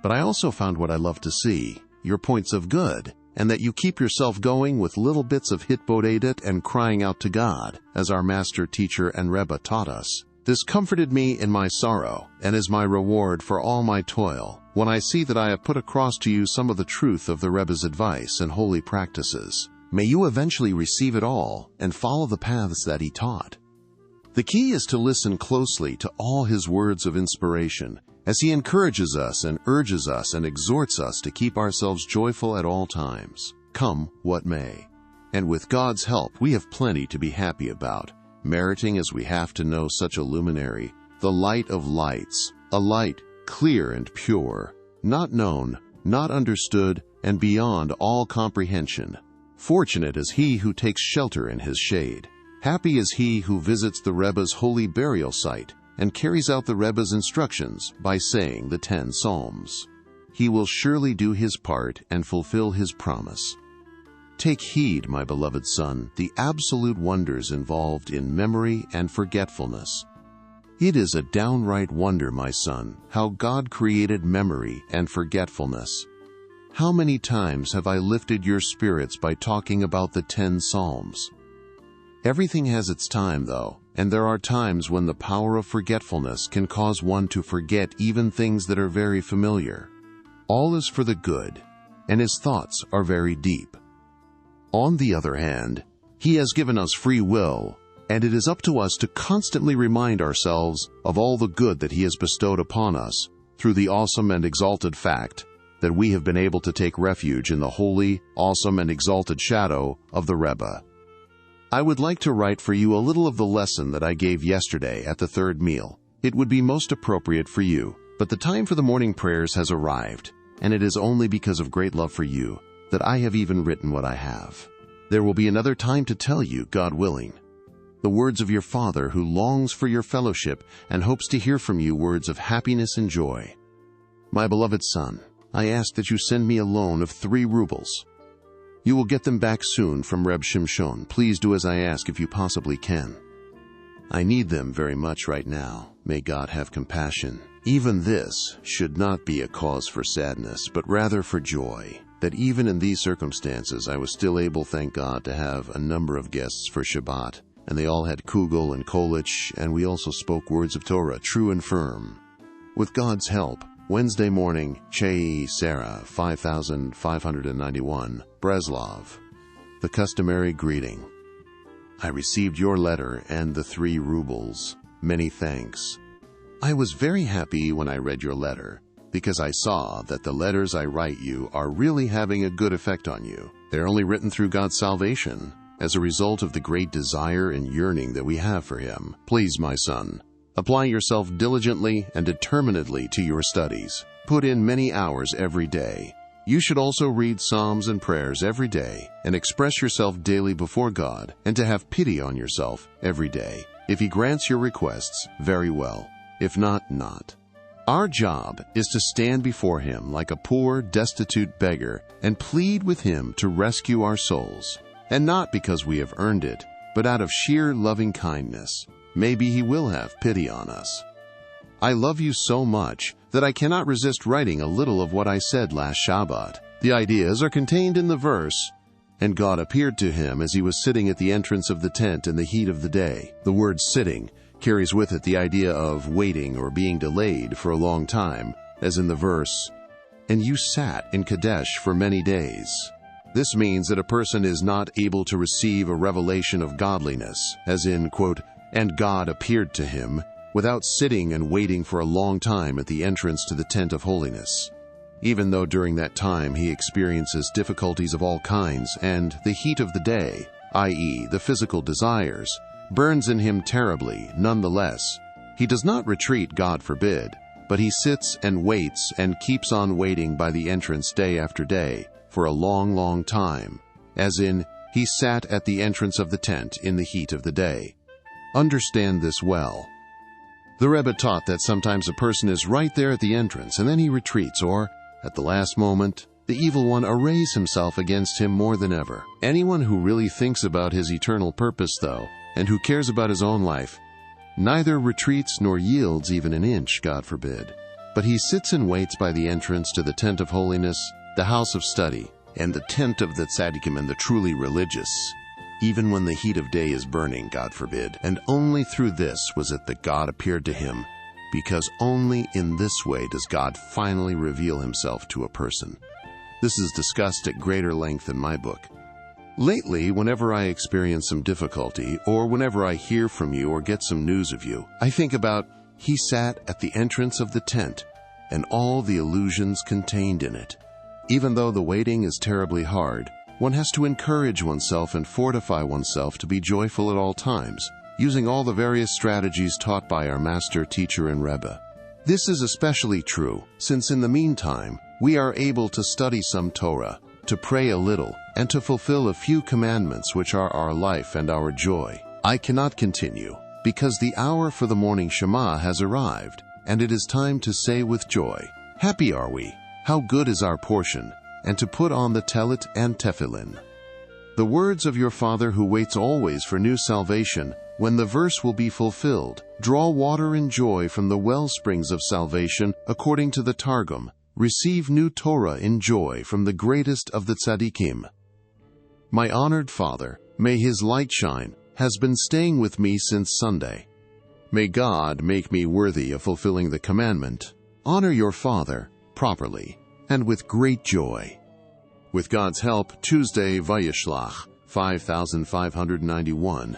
But I also found what I love to see, your points of good, and that you keep yourself going with little bits of hitbodedet and crying out to God, as our master teacher and Rebbe taught us. This comforted me in my sorrow, and is my reward for all my toil, when I see that I have put across to you some of the truth of the Rebbe's advice and holy practices. May you eventually receive it all and follow the paths that he taught. The key is to listen closely to all his words of inspiration as he encourages us and urges us and exhorts us to keep ourselves joyful at all times, come what may. And with God's help, we have plenty to be happy about, meriting as we have to know such a luminary, the light of lights, a light clear and pure, not known, not understood, and beyond all comprehension. Fortunate is he who takes shelter in his shade. Happy is he who visits the Rebbe's holy burial site and carries out the Rebbe's instructions by saying the 10 Psalms. He will surely do his part and fulfill his promise. Take heed, my beloved son, the absolute wonders involved in memory and forgetfulness. It is a downright wonder, my son, how God created memory and forgetfulness. How many times have I lifted your spirits by talking about the 10 Psalms? Everything has its time, though, and there are times when the power of forgetfulness can cause one to forget even things that are very familiar. All is for the good, and his thoughts are very deep. On the other hand, he has given us free will, and it is up to us to constantly remind ourselves of all the good that he has bestowed upon us through the awesome and exalted fact that we have been able to take refuge in the holy, awesome, and exalted shadow of the Rebbe. I would like to write for you a little of the lesson that I gave yesterday at the third meal. It would be most appropriate for you, but the time for the morning prayers has arrived, and it is only because of great love for you that I have even written what I have. There will be another time to tell you, God willing, the words of your Father who longs for your fellowship and hopes to hear from you words of happiness and joy. My beloved son, I ask that you send me a loan of 3 rubles. You will get them back soon from Reb Shimshon. Please do as I ask if you possibly can. I need them very much right now. May God have compassion. Even this should not be a cause for sadness, but rather for joy, that even in these circumstances I was still able, thank God, to have a number of guests for Shabbat, and they all had kugel and kolich, and we also spoke words of Torah, true and firm. With God's help, Wednesday morning, Chei Sarah, 5591, Breslov. The customary greeting. I received your letter and the 3 rubles. Many thanks. I was very happy when I read your letter, because I saw that the letters I write you are really having a good effect on you. They're only written through God's salvation, as a result of the great desire and yearning that we have for him. Please, my son, apply yourself diligently and determinedly to your studies. Put in many hours every day. You should also read psalms and prayers every day and express yourself daily before God, and to have pity on yourself every day. If he grants your requests, very well. If not, not. Our job is to stand before him like a poor, destitute beggar and plead with him to rescue our souls, and not because we have earned it, but out of sheer loving kindness. Maybe he will have pity on us. I love you so much that I cannot resist writing a little of what I said last Shabbat. The ideas are contained in the verse, "And God appeared to him as he was sitting at the entrance of the tent in the heat of the day." The word sitting carries with it the idea of waiting or being delayed for a long time, as in the verse, "And you sat in Kadesh for many days." This means that a person is not able to receive a revelation of godliness, as in, quote, "And God appeared to him," without sitting and waiting for a long time at the entrance to the tent of holiness. Even though during that time he experiences difficulties of all kinds and the heat of the day, i.e., the physical desires, burns in him terribly, nonetheless, he does not retreat, God forbid, but he sits and waits and keeps on waiting by the entrance day after day for a long, long time, as in, he sat at the entrance of the tent in the heat of the day. Understand this well. The Rebbe taught that sometimes a person is right there at the entrance and then he retreats, or, at the last moment, the evil one arrays himself against him more than ever. Anyone who really thinks about his eternal purpose, though, and who cares about his own life, neither retreats nor yields even an inch, God forbid, but he sits and waits by the entrance to the tent of holiness, the house of study, and the tent of the tzaddikim and the truly religious, even when the heat of day is burning, God forbid. And only through this was it that God appeared to him, because only in this way does God finally reveal himself to a person. This is discussed at greater length in my book. Lately, whenever I experience some difficulty, or whenever I hear from you or get some news of you, I think about, he sat at the entrance of the tent, and all the illusions contained in it. Even though the waiting is terribly hard, one has to encourage oneself and fortify oneself to be joyful at all times, using all the various strategies taught by our master, teacher, and Rebbe. This is especially true, since in the meantime, we are able to study some Torah, to pray a little, and to fulfill a few commandments which are our life and our joy. I cannot continue, because the hour for the morning Shema has arrived, and it is time to say with joy, happy are we, how good is our portion, and to put on the Telit and Tefillin. The words of your Father who waits always for new salvation, when the verse will be fulfilled, draw water and joy from the well springs of salvation, according to the Targum, receive new Torah in joy from the greatest of the tzaddikim. My honored Father, may his light shine, has been staying with me since Sunday. May God make me worthy of fulfilling the commandment, honor your Father, properly, and with great joy. With God's help, Tuesday, Vayishlach, 5591.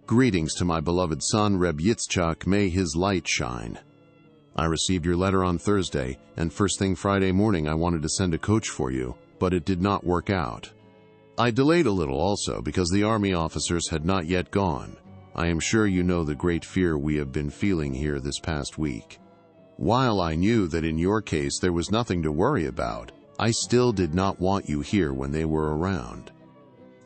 Greetings to my beloved son, Reb Yitzchak, may his light shine. I received your letter on Thursday, and first thing Friday morning I wanted to send a coach for you, but it did not work out. I delayed a little also because the army officers had not yet gone. I am sure you know the great fear we have been feeling here this past week. While I knew that in your case there was nothing to worry about, I still did not want you here when they were around.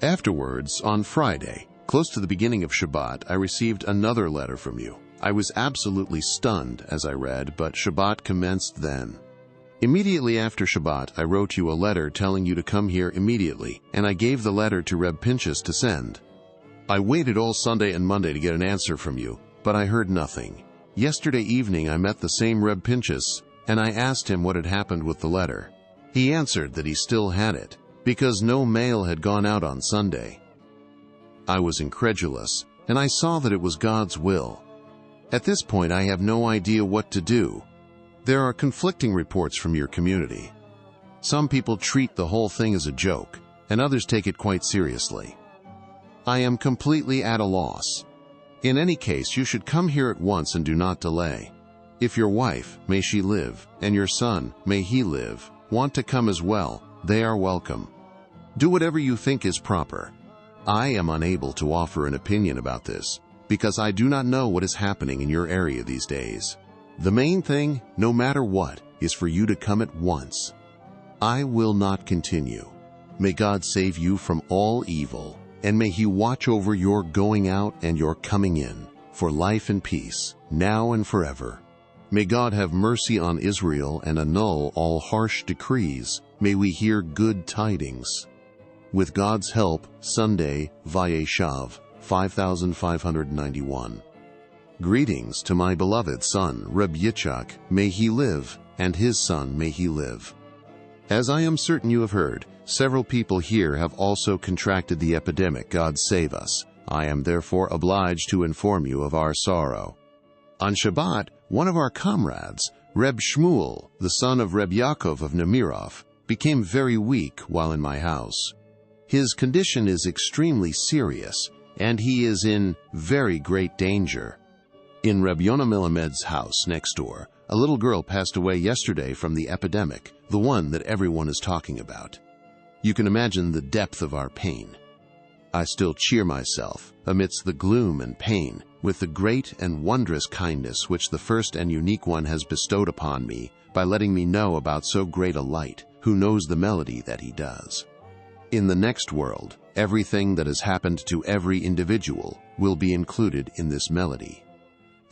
Afterwards, on Friday, close to the beginning of Shabbat, I received another letter from you. I was absolutely stunned as I read, but Shabbat commenced then. Immediately after Shabbat, I wrote you a letter telling you to come here immediately, and I gave the letter to Reb Pinchas to send. I waited all Sunday and Monday to get an answer from you, but I heard nothing. Yesterday evening I met the same Reb Pinchas, and I asked him what had happened with the letter. He answered that he still had it, because no mail had gone out on Sunday. I was incredulous, and I saw that it was God's will. At this point, I have no idea what to do. There are conflicting reports from your community. Some people treat the whole thing as a joke, and others take it quite seriously. I am completely at a loss. In any case, you should come here at once and do not delay. If your wife, may she live, and your son, may he live, want to come as well, they are welcome. Do whatever you think is proper. I am unable to offer an opinion about this, because I do not know what is happening in your area these days. The main thing, no matter what, is for you to come at once. I will not continue. May God save you from all evil, and may he watch over your going out and your coming in, for life and peace, now and forever. May God have mercy on Israel and annul all harsh decrees. May we hear good tidings. With God's help, Sunday, Vayeshav, 5591. Greetings to my beloved son, Reb Yitzchak, may he live, and his son may he live. As I am certain you have heard, several people here have also contracted the epidemic. God save us. I am therefore obliged to inform you of our sorrow. On Shabbat, one of our comrades, Reb Shmuel, the son of Reb Yaakov of Nemirov, became very weak while in my house. His condition is extremely serious, and he is in very great danger. In Reb Yonah Milamed's house next door, a little girl passed away yesterday from the epidemic, the one that everyone is talking about. You can imagine the depth of our pain. I still cheer myself, amidst the gloom and pain, with the great and wondrous kindness which the first and unique one has bestowed upon me by letting me know about so great a light, who knows the melody that he does. In the next world, everything that has happened to every individual will be included in this melody.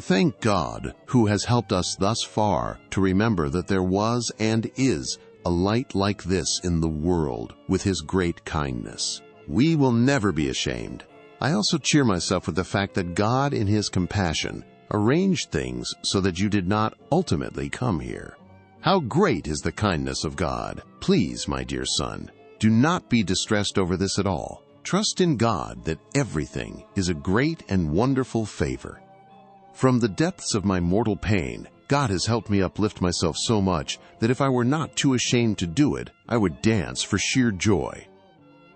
Thank God, who has helped us thus far to remember that there was and is a light like this in the world with his great kindness. We will never be ashamed. I also cheer myself with the fact that God in his compassion arranged things so that you did not ultimately come here. How great is the kindness of God! Please, my dear son, do not be distressed over this at all. Trust in God that everything is a great and wonderful favor. From the depths of my mortal pain, God has helped me uplift myself so much that if I were not too ashamed to do it, I would dance for sheer joy.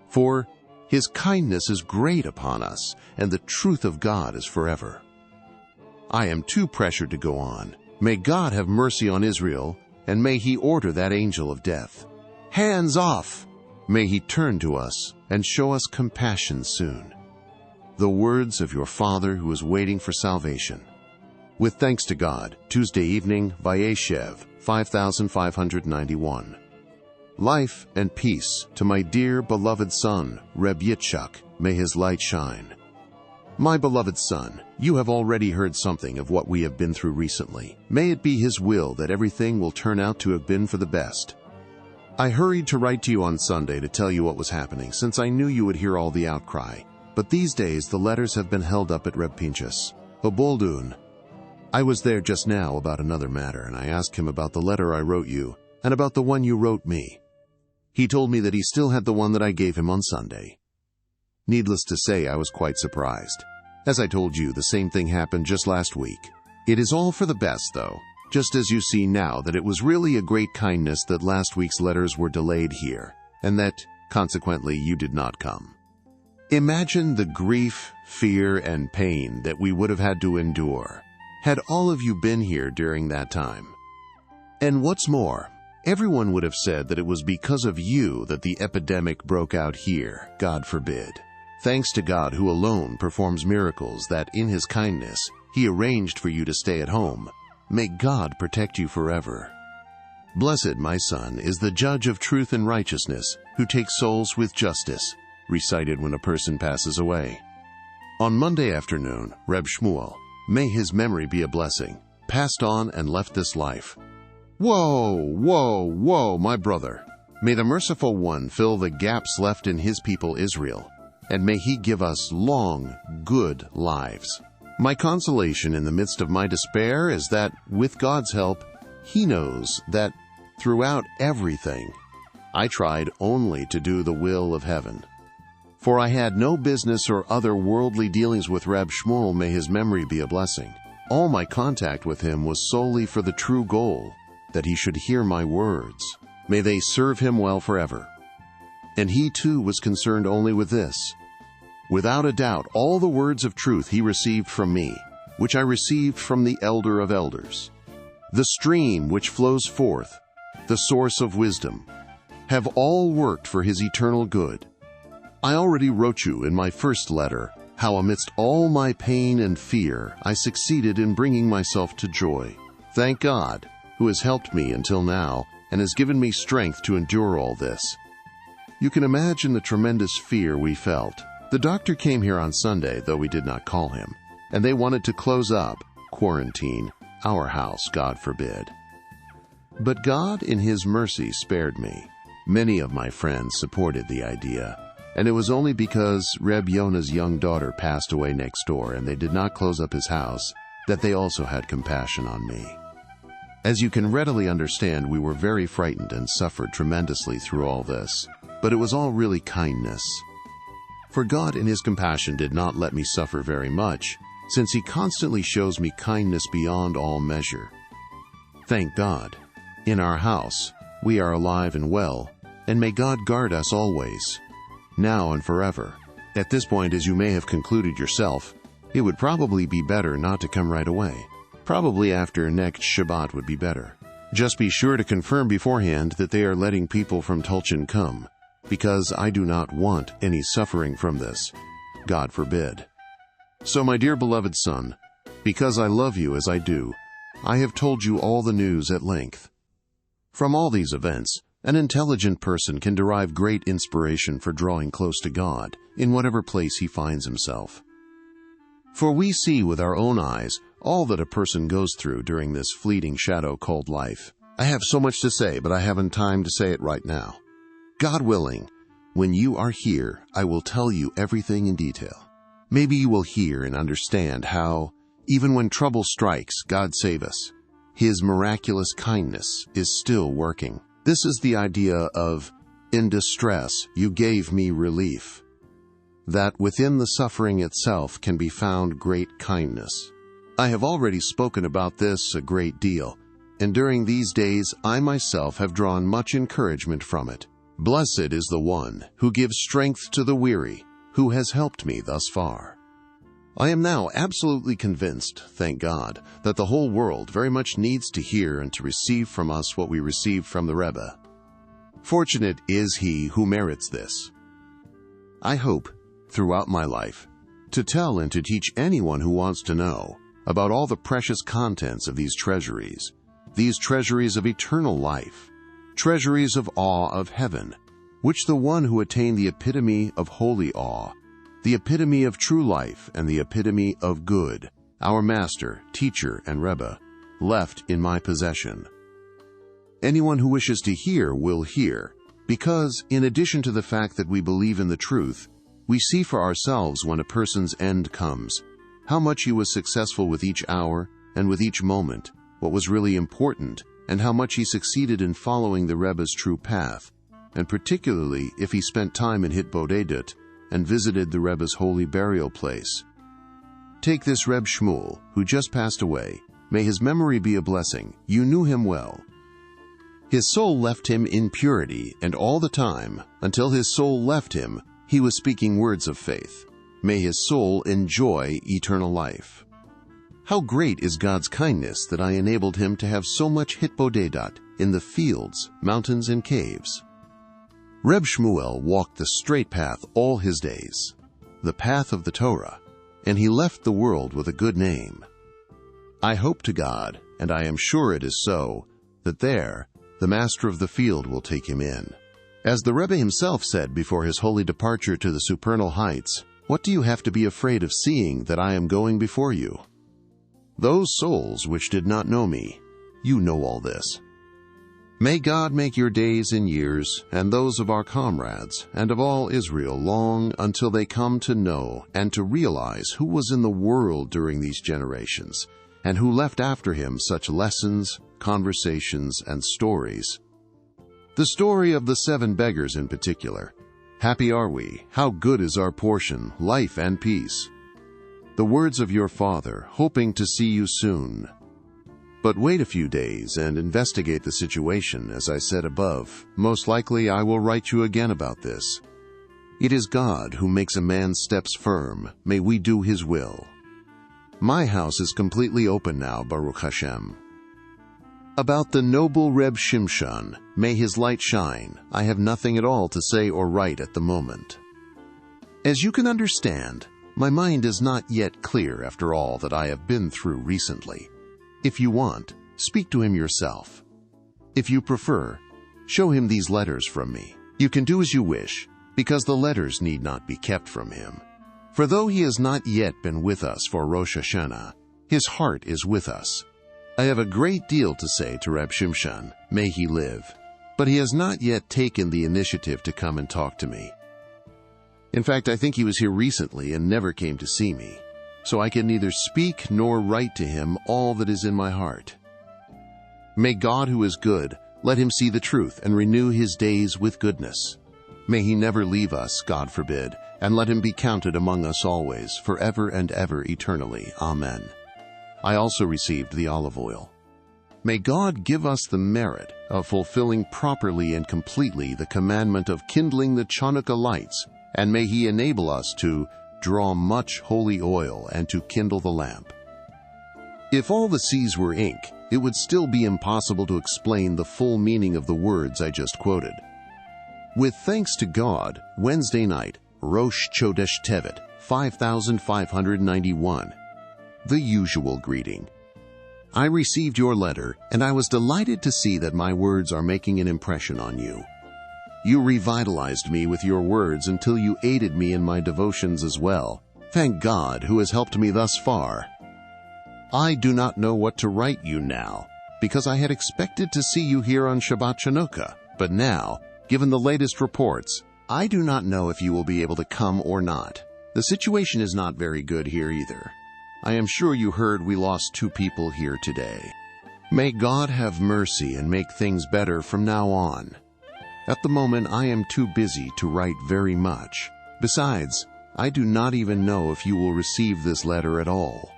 For His kindness is great upon us, and the truth of God is forever. I am too pressured to go on. May God have mercy on Israel, and may He order that angel of death. Hands off! May He turn to us and show us compassion soon. The words of your Father who is waiting for salvation. With thanks to God, Tuesday evening, Vayeshev, 5591. Life and peace to my dear beloved son, Reb Yitzchak, may his light shine. My beloved son, you have already heard something of what we have been through recently. May it be His will that everything will turn out to have been for the best. I hurried to write to you on Sunday to tell you what was happening, since I knew you would hear all the outcry. But these days the letters have been held up at Reb Pinchas. Oboldun. I was there just now about another matter, and I asked him about the letter I wrote you, and about the one you wrote me. He told me that he still had the one that I gave him on Sunday. Needless to say, I was quite surprised. As I told you, the same thing happened just last week. It is all for the best, though, just as you see now that it was really a great kindness that last week's letters were delayed here, and that, consequently, you did not come. Imagine the grief, fear, and pain that we would have had to endure had all of you been here during that time. And what's more, everyone would have said that it was because of you that the epidemic broke out here, God forbid. Thanks to God who alone performs miracles that, in His kindness, He arranged for you to stay at home. May God protect you forever. Blessed, my son, is the judge of truth and righteousness, who takes souls with justice, recited when a person passes away. On Monday afternoon, Reb Shmuel, may his memory be a blessing, passed on and left this life. Whoa, my brother. May the Merciful One fill the gaps left in His people Israel, and may He give us long, good lives. My consolation in the midst of my despair is that, with God's help, He knows that throughout everything, I tried only to do the will of heaven. For I had no business or other worldly dealings with Reb Shmuel, may his memory be a blessing. All my contact with him was solely for the true goal, that he should hear my words. May they serve him well forever. And he too was concerned only with this. Without a doubt, all the words of truth he received from me, which I received from the elder of elders, the stream which flows forth, the source of wisdom, have all worked for his eternal good. I already wrote you in my first letter how amidst all my pain and fear I succeeded in bringing myself to joy. Thank God, who has helped me until now and has given me strength to endure all this. You can imagine the tremendous fear we felt. The doctor came here on Sunday, though we did not call him, and they wanted to close up, quarantine, our house, God forbid. But God in His mercy spared me. Many of my friends supported the idea, and it was only because Reb Yonah's young daughter passed away next door and they did not close up his house that they also had compassion on me. As you can readily understand, we were very frightened and suffered tremendously through all this, but it was all really kindness. For God in His compassion did not let me suffer very much, since He constantly shows me kindness beyond all measure. Thank God. In our house, we are alive and well, and may God guard us always, now and forever. At this point, as you may have concluded yourself, it would probably be better not to come right away. Probably after next Shabbat would be better. Just be sure to confirm beforehand that they are letting people from Tulchin come, because I do not want any suffering from this. God forbid. So, my dear beloved son, because I love you as I do, I have told you all the news at length. From all these events, an intelligent person can derive great inspiration for drawing close to God in whatever place he finds himself. For we see with our own eyes all that a person goes through during this fleeting shadow called life. I have so much to say, but I haven't time to say it right now. God willing, when you are here, I will tell you everything in detail. Maybe you will hear and understand how, even when trouble strikes, God save us, His miraculous kindness is still working. This is the idea of, in distress, you gave me relief. That within the suffering itself can be found great kindness. I have already spoken about this a great deal, and during these days I myself have drawn much encouragement from it. Blessed is the one who gives strength to the weary who has helped me thus far. I am now absolutely convinced, thank God, that the whole world very much needs to hear and to receive from us what we received from the Rebbe. Fortunate is he who merits this. I hope, throughout my life, to tell and to teach anyone who wants to know about all the precious contents of these treasuries of eternal life, treasuries of awe of heaven, which the one who attained the epitome of holy awe, the epitome of true life, and the epitome of good, our master, teacher, and Rebbe, left in my possession. Anyone who wishes to hear will hear, because, in addition to the fact that we believe in the truth, we see for ourselves when a person's end comes, how much he was successful with each hour and with each moment, what was really important, and how much he succeeded in following the Rebbe's true path, and particularly if he spent time in Hitbodedut and visited the Rebbe's holy burial place. Take this Reb Shmuel, who just passed away. May his memory be a blessing. You knew him well. His soul left him in purity, and all the time, until his soul left him, he was speaking words of faith. May his soul enjoy eternal life. How great is God's kindness that I enabled him to have so much Hitbodedut in the fields, mountains, and caves. Reb Shmuel walked the straight path all his days, the path of the Torah, and he left the world with a good name. I hope to God, and I am sure it is so, that there, the master of the field will take him in. As the Rebbe himself said before his holy departure to the supernal heights, what do you have to be afraid of seeing that I am going before you? Those souls which did not know me, you know all this. May God make your days and years, and those of our comrades, and of all Israel, long until they come to know and to realize who was in the world during these generations, and who left after him such lessons, conversations, and stories. The story of the 7 beggars in particular. Happy are we, how good is our portion, life and peace. The words of your father, hoping to see you soon. But wait a few days and investigate the situation, as I said above. Most likely I will write you again about this. It is God who makes a man's steps firm. May we do his will. My house is completely open now, Baruch Hashem. About the noble Reb Shimshon, may his light shine, I have nothing at all to say or write at the moment. As you can understand, my mind is not yet clear after all that I have been through recently. If you want, speak to him yourself. If you prefer, show him these letters from me. You can do as you wish, because the letters need not be kept from him. For though he has not yet been with us for Rosh Hashanah, his heart is with us. I have a great deal to say to Reb Shimshon, may he live, but he has not yet taken the initiative to come and talk to me. In fact, I think he was here recently and never came to see me, so I can neither speak nor write to him all that is in my heart. May God, who is good, let him see the truth and renew his days with goodness. May he never leave us, God forbid, and let him be counted among us always, forever and ever, eternally. Amen. I also received the olive oil. May God give us the merit of fulfilling properly and completely the commandment of kindling the Chanukah lights, and may he enable us to draw much holy oil and to kindle the lamp. If all the seas were ink, it would still be impossible to explain the full meaning of the words I just quoted. With thanks to God, Wednesday night, Rosh Chodesh Tevet, 5591. The usual greeting. I received your letter, and I was delighted to see that my words are making an impression on you. You revitalized me with your words until you aided me in my devotions as well. Thank God, who has helped me thus far. I do not know what to write you now, because I had expected to see you here on Shabbat Chanukah, but now, given the latest reports, I do not know if you will be able to come or not. The situation is not very good here either. I am sure you heard we lost 2 people here today. May God have mercy and make things better from now on. At the moment, I am too busy to write very much. Besides, I do not even know if you will receive this letter at all.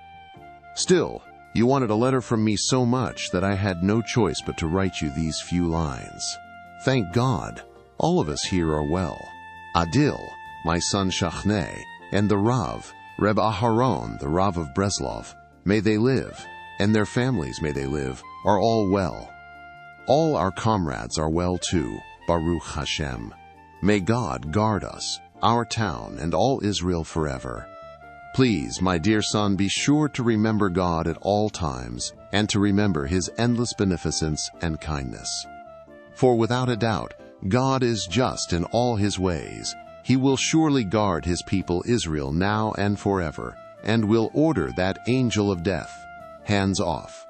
Still, you wanted a letter from me so much that I had no choice but to write you these few lines. Thank God, all of us here are well. Adil, my son Shachnei, and the Rav, Reb Aharon, the Rav of Breslov, may they live, and their families may they live, are all well. All our comrades are well too, Baruch Hashem. May God guard us, our town, and all Israel forever. Please, my dear son, be sure to remember God at all times, and to remember His endless beneficence and kindness. For without a doubt, God is just in all His ways. He will surely guard His people Israel now and forever, and will order that angel of death. Hands off.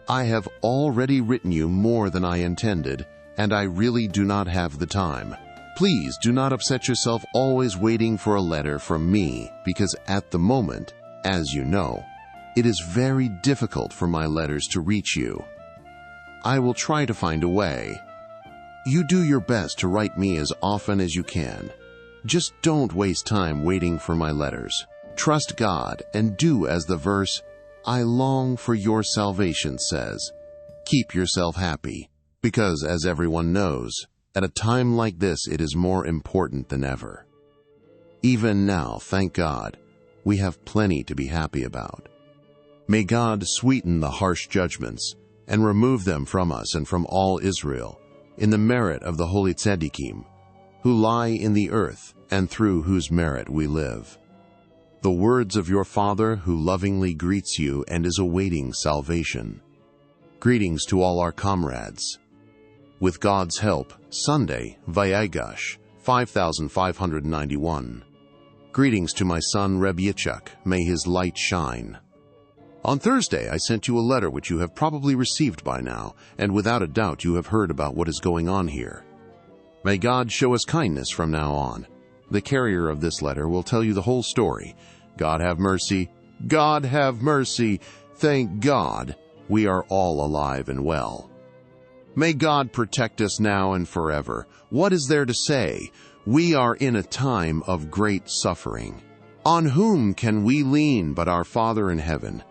I have already written you more than I intended, and I really do not have the time. Please do not upset yourself always waiting for a letter from me, because at the moment, as you know, it is very difficult for my letters to reach you. I will try to find a way. You do your best to write me as often as you can. Just don't waste time waiting for my letters. Trust God and do as the verse, "I long for your salvation," says. Keep yourself happy, because as everyone knows, at a time like this it is more important than ever. Even now, thank God, we have plenty to be happy about. May God sweeten the harsh judgments and remove them from us and from all Israel, in the merit of the holy tzaddikim, who lie in the earth and through whose merit we live. The words of your Father who lovingly greets you and is awaiting salvation. Greetings to all our comrades. With God's help, Sunday, Vayegash, 5591. Greetings to my son Reb Yitzchak, may his light shine. On Thursday, I sent you a letter which you have probably received by now, and without a doubt you have heard about what is going on here. May God show us kindness from now on. The carrier of this letter will tell you the whole story. God have mercy. God have mercy. Thank God we are all alive and well. May God protect us now and forever. What is there to say? We are in a time of great suffering. On whom can we lean but our Father in heaven?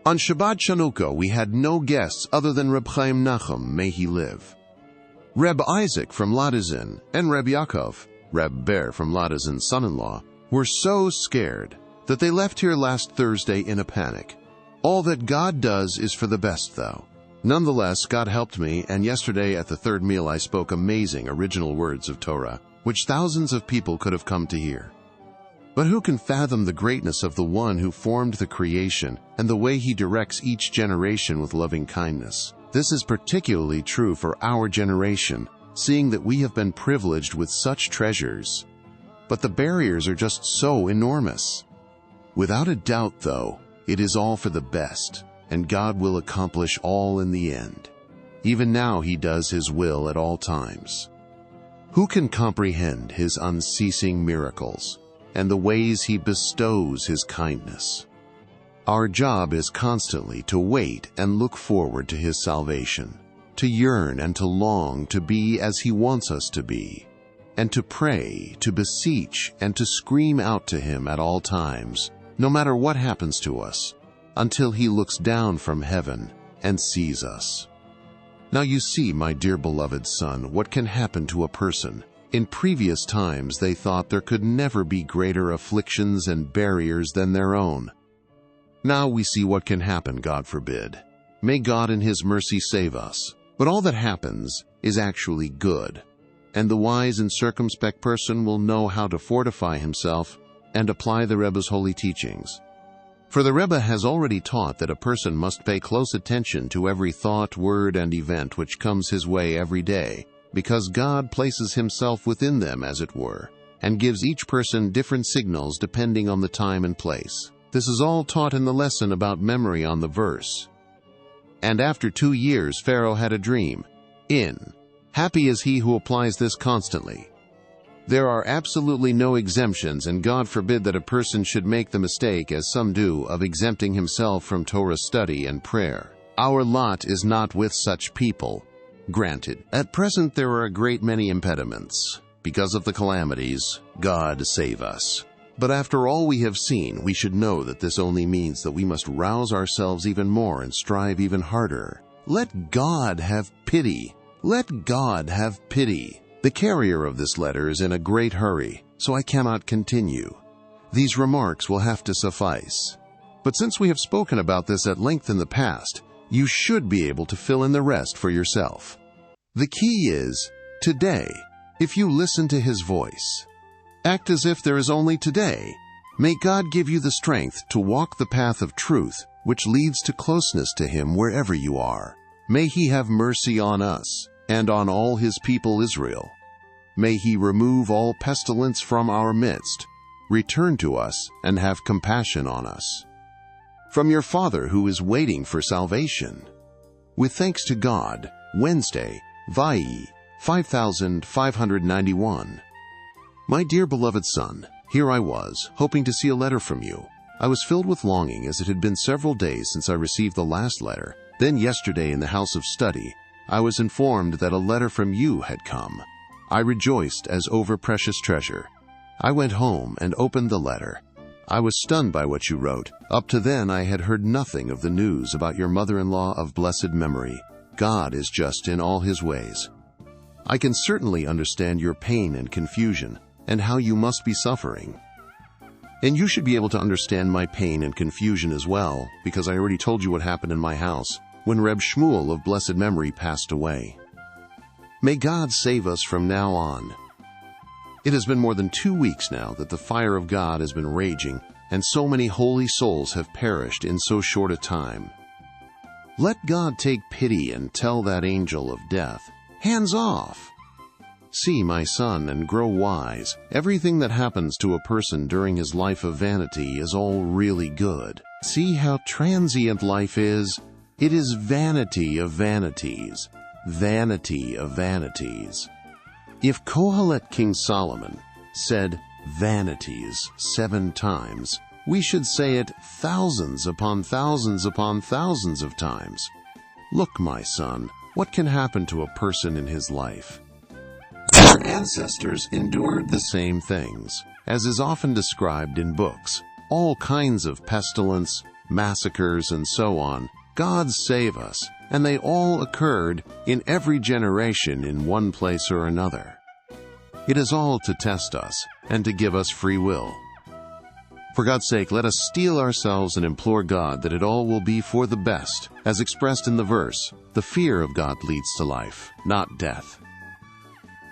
On Shabbat Chanukah, we had no guests other than Reb Nachman, may he live. Reb Isaac from Ladizin and Reb Yaakov, Reb Ber from Ladizin's son-in-law, were so scared that they left here last Thursday in a panic. All that God does is for the best, though. Nonetheless, God helped me, and yesterday at the third meal I spoke amazing original words of Torah, which thousands of people could have come to hear. But who can fathom the greatness of the one who formed the creation and the way he directs each generation with loving kindness? This is particularly true for our generation, seeing that we have been privileged with such treasures. But the barriers are just so enormous. Without a doubt, though, it is all for the best, and God will accomplish all in the end. Even now He does His will at all times. Who can comprehend His unceasing miracles and the ways He bestows His kindness? Our job is constantly to wait and look forward to His salvation, to yearn and to long to be as He wants us to be, and to pray, to beseech, and to scream out to Him at all times, no matter what happens to us, until He looks down from heaven and sees us. Now you see, my dear beloved son, what can happen to a person. In previous times they thought there could never be greater afflictions and barriers than their own. Now we see what can happen, God forbid. May God in His mercy save us. But all that happens is actually good, and the wise and circumspect person will know how to fortify himself and apply the Rebbe's holy teachings. For the Rebbe has already taught that a person must pay close attention to every thought, word, and event which comes his way every day, because God places Himself within them, as it were, and gives each person different signals depending on the time and place. This is all taught in the lesson about memory on the verse. And after 2 years Pharaoh had a dream. Happy is he who applies this constantly. There are absolutely no exemptions, and God forbid that a person should make the mistake, as some do, of exempting himself from Torah study and prayer. Our lot is not with such people. Granted, at present there are a great many impediments. Because of the calamities, God save us. But after all we have seen, we should know that this only means that we must rouse ourselves even more and strive even harder. Let God have pity. Let God have pity. The carrier of this letter is in a great hurry, so I cannot continue. These remarks will have to suffice. But since we have spoken about this at length in the past, you should be able to fill in the rest for yourself. The key is, today, if you listen to His voice, act as if there is only today. May God give you the strength to walk the path of truth, which leads to closeness to Him wherever you are. May He have mercy on us, and on all His people Israel. May He remove all pestilence from our midst, return to us, and have compassion on us. From your Father who is waiting for salvation. With thanks to God, Wednesday, Vayi, 5591. My dear beloved son, here I was, hoping to see a letter from you. I was filled with longing as it had been several days since I received the last letter. Then yesterday in the house of study, I was informed that a letter from you had come. I rejoiced as over precious treasure. I went home and opened the letter. I was stunned by what you wrote. Up to then I had heard nothing of the news about your mother-in-law of blessed memory. God is just in all His ways. I can certainly understand your pain and confusion, and how you must be suffering. And you should be able to understand my pain and confusion as well, because I already told you what happened in my house when Reb Shmuel of blessed memory passed away. May God save us from now on. It has been more than 2 weeks now that the fire of God has been raging, and so many holy souls have perished in so short a time. Let God take pity and tell that angel of death, "Hands off!" See, my son, and grow wise. Everything that happens to a person during his life of vanity is all really good. See how transient life is? It is vanity of vanities. Vanity of vanities. If Kohelet King Solomon said vanities 7 times, we should say it thousands upon thousands upon thousands of times. Look, my son, what can happen to a person in his life? Our ancestors endured the same things, as is often described in books. All kinds of pestilence, massacres, and so on. God save us, and they all occurred in every generation in one place or another. It is all to test us, and to give us free will. For God's sake, let us steel ourselves and implore God that it all will be for the best, as expressed in the verse, "The fear of God leads to life, not death."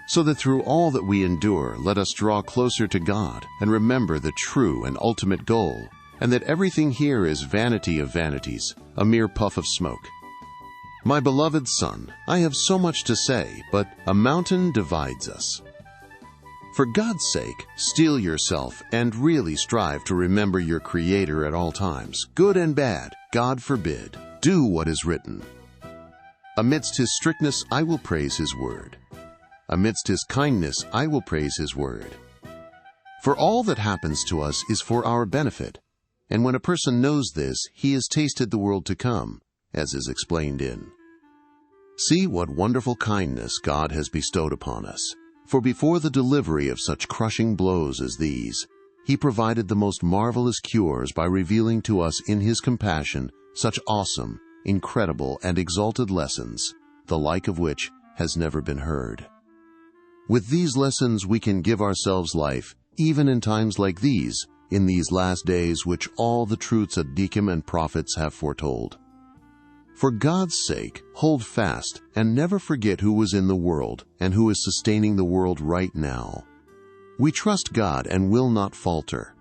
So that through all that we endure, let us draw closer to God and remember the true and ultimate goal, and that everything here is vanity of vanities, a mere puff of smoke. My beloved son, I have so much to say, but a mountain divides us. For God's sake, steel yourself and really strive to remember your Creator at all times, good and bad, God forbid. Do what is written. Amidst His strictness, I will praise His word. Amidst His kindness, I will praise His word. For all that happens to us is for our benefit, and when a person knows this, he has tasted the world to come, as is explained in. See what wonderful kindness God has bestowed upon us. For before the delivery of such crushing blows as these, He provided the most marvelous cures by revealing to us in His compassion such awesome, incredible, and exalted lessons, the like of which has never been heard. With these lessons we can give ourselves life, even in times like these, in these last days which all the truths tzaddikim and prophets have foretold. For God's sake, hold fast and never forget who was in the world and who is sustaining the world right now. We trust God and will not falter.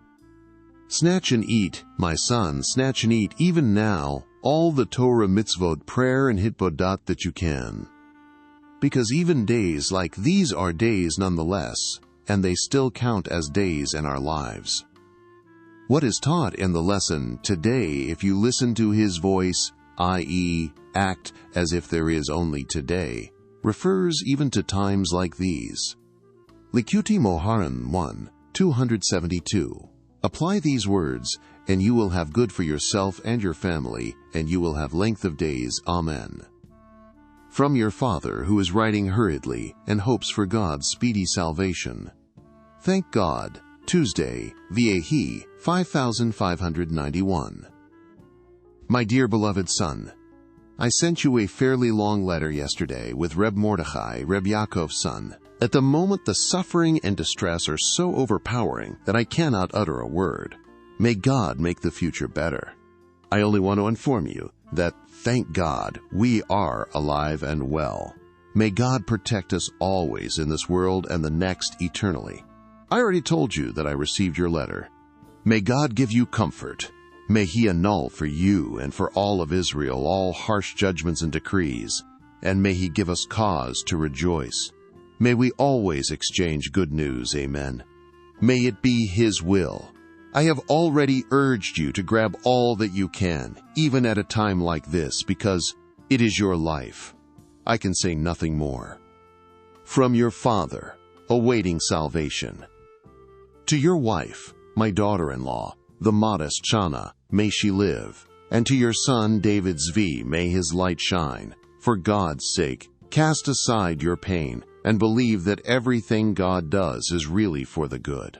Snatch and eat, my son, snatch and eat even now all the Torah mitzvot, prayer and hitbodat that you can. Because even days like these are days nonetheless, and they still count as days in our lives. What is taught in the lesson today, if you listen to His voice, i.e., act as if there is only today, refers even to times like these. Likuti Moharan 1, 272. Apply these words, and you will have good for yourself and your family, and you will have length of days. Amen. From your father, who is writing hurriedly and hopes for God's speedy salvation. Thank God. Tuesday, Vayi, 5591. My dear beloved son, I sent you a fairly long letter yesterday with Reb Mordechai, Reb Yaakov's son. At the moment, the suffering and distress are so overpowering that I cannot utter a word. May God make the future better. I only want to inform you that, thank God, we are alive and well. May God protect us always in this world and the next eternally. I already told you that I received your letter. May God give you comfort. May He annul for you and for all of Israel all harsh judgments and decrees, and may He give us cause to rejoice. May we always exchange good news, amen. May it be His will. I have already urged you to grab all that you can, even at a time like this, because it is your life. I can say nothing more. From your father, awaiting salvation. To your wife, my daughter-in-law, the modest Shana, may she live, and to your son David Zvi, may his light shine. For God's sake, cast aside your pain, and believe that everything God does is really for the good.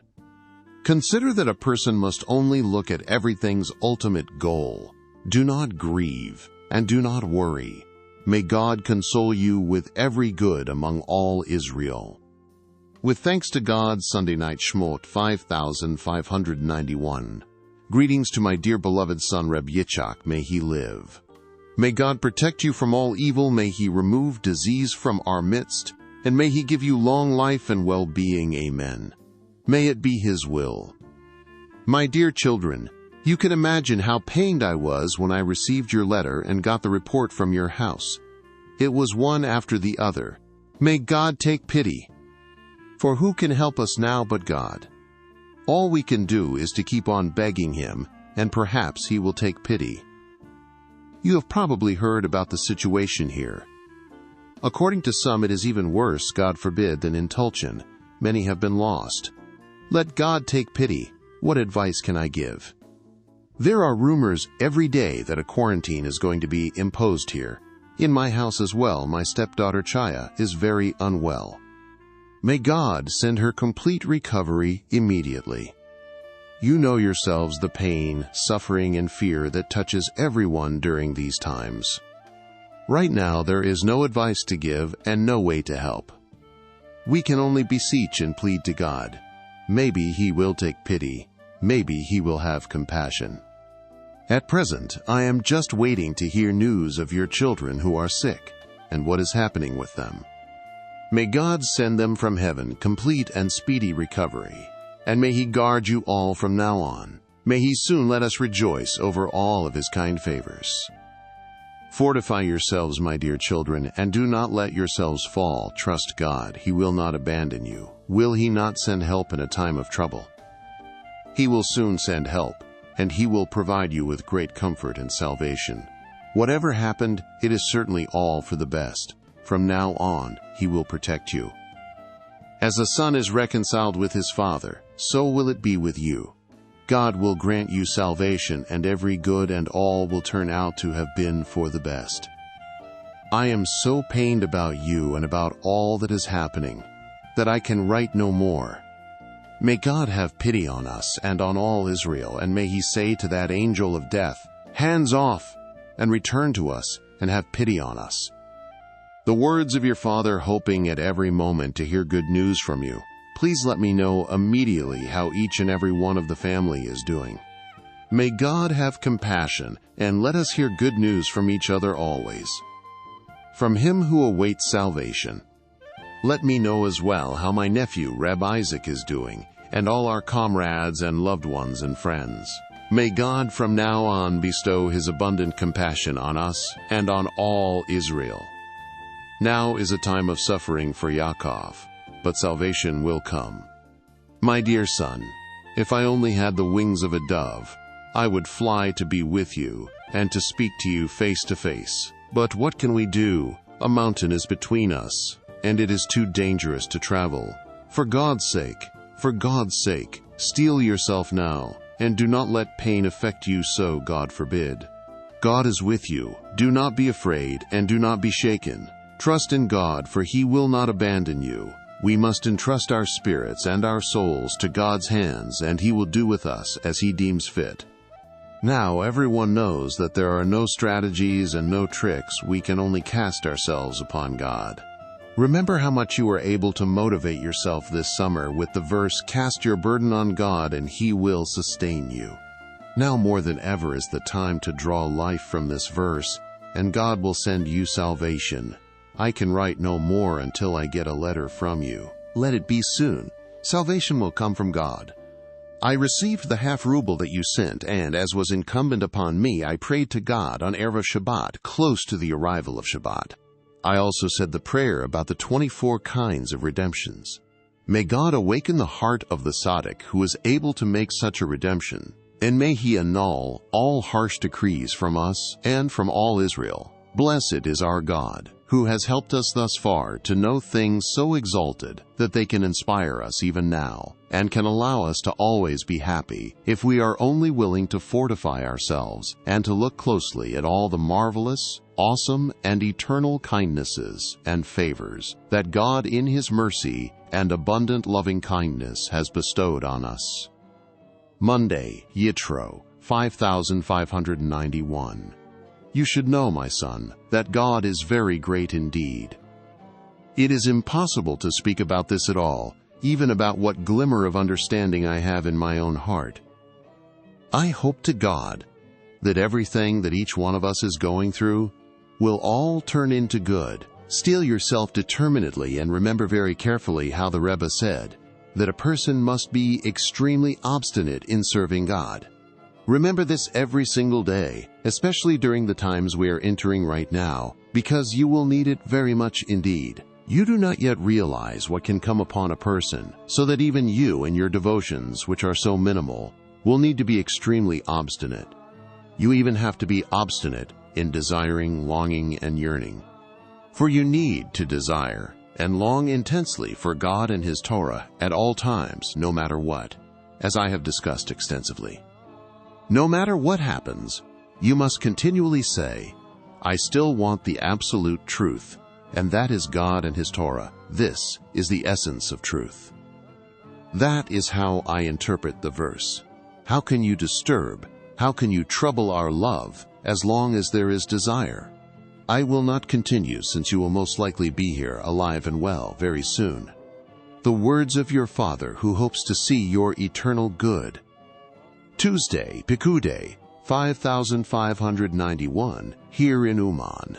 Consider that a person must only look at everything's ultimate goal. Do not grieve, and do not worry. May God console you with every good among all Israel. With thanks to God, Sunday Night Shmot 5591. Greetings to my dear beloved son Reb Yitzchak, may he live. May God protect you from all evil, may He remove disease from our midst, and may He give you long life and well-being, amen. May it be His will. My dear children, you can imagine how pained I was when I received your letter and got the report from your house. It was one after the other. May God take pity. For who can help us now but God? All we can do is to keep on begging Him, and perhaps He will take pity. You have probably heard about the situation here. According to some, it is even worse, God forbid, than in Tulchin. Many have been lost. Let God take pity. What advice can I give? There are rumors every day that a quarantine is going to be imposed here. In my house as well, my stepdaughter Chaya is very unwell. May God send her complete recovery immediately. You know yourselves the pain, suffering, and fear that touches everyone during these times. Right now, there is no advice to give and no way to help. We can only beseech and plead to God. Maybe He will take pity. Maybe He will have compassion. At present, I am just waiting to hear news of your children who are sick and what is happening with them. May God send them from heaven complete and speedy recovery, and may He guard you all from now on. May He soon let us rejoice over all of His kind favors. Fortify yourselves, my dear children, and do not let yourselves fall. Trust God. He will not abandon you. Will He not send help in a time of trouble? He will soon send help, and He will provide you with great comfort and salvation. Whatever happened, it is certainly all for the best. From now on, He will protect you. As a son is reconciled with his father, so will it be with you. God will grant you salvation, and every good and all will turn out to have been for the best. I am so pained about you and about all that is happening that I can write no more. May God have pity on us and on all Israel, and may He say to that angel of death, "Hands off," and return to us and have pity on us. The words of your father, hoping at every moment to hear good news from you. Please let me know immediately how each and every one of the family is doing. May God have compassion, and let us hear good news from each other always. From Him who awaits salvation. Let me know as well how my nephew Reb Isaac is doing, and all our comrades and loved ones and friends. May God from now on bestow His abundant compassion on us and on all Israel. Now is a time of suffering for Yaakov, but salvation will come. My dear son, if I only had the wings of a dove, I would fly to be with you and to speak to you face to face. But what can we do? A mountain is between us, and it is too dangerous to travel. For God's sake, steel yourself now, and do not let pain affect you so, God forbid. God is with you. Do not be afraid, and do not be shaken. Trust in God, for He will not abandon you. We must entrust our spirits and our souls to God's hands, and He will do with us as He deems fit. Now everyone knows that there are no strategies and no tricks. We can only cast ourselves upon God. Remember how much you were able to motivate yourself this summer with the verse, "Cast your burden on God and He will sustain you." Now more than ever is the time to draw life from this verse, and God will send you salvation. I can write no more until I get a letter from you. Let it be soon. Salvation will come from God. I received the half-ruble that you sent, and as was incumbent upon me, I prayed to God on Erev Shabbat, close to the arrival of Shabbat. I also said the prayer about the 24 kinds of redemptions. May God awaken the heart of the tzaddik who is able to make such a redemption, and may He annul all harsh decrees from us and from all Israel. Blessed is our God, who has helped us thus far to know things so exalted that they can inspire us even now, and can allow us to always be happy if we are only willing to fortify ourselves and to look closely at all the marvelous, awesome, and eternal kindnesses and favors that God in His mercy and abundant loving kindness has bestowed on us. Monday, Yitro, 5591. You should know, my son, that God is very great indeed. It is impossible to speak about this at all, even about what glimmer of understanding I have in my own heart. I hope to God that everything that each one of us is going through will all turn into good. Steel yourself determinedly and remember very carefully how the Rebbe said that a person must be extremely obstinate in serving God. Remember this every single day, especially during the times we are entering right now, because you will need it very much indeed. You do not yet realize what can come upon a person, so that even you and your devotions, which are so minimal, will need to be extremely obstinate. You even have to be obstinate in desiring, longing, and yearning. For you need to desire and long intensely for God and His Torah at all times, no matter what, as I have discussed extensively. No matter what happens, you must continually say, I still want the absolute truth, and that is God and His Torah. This is the essence of truth. That is how I interpret the verse. How can you disturb, how can you trouble our love as long as there is desire? I will not continue, since you will most likely be here alive and well very soon. The words of your Father who hopes to see your eternal good. Tuesday, Pekuday, 5591, here in Uman.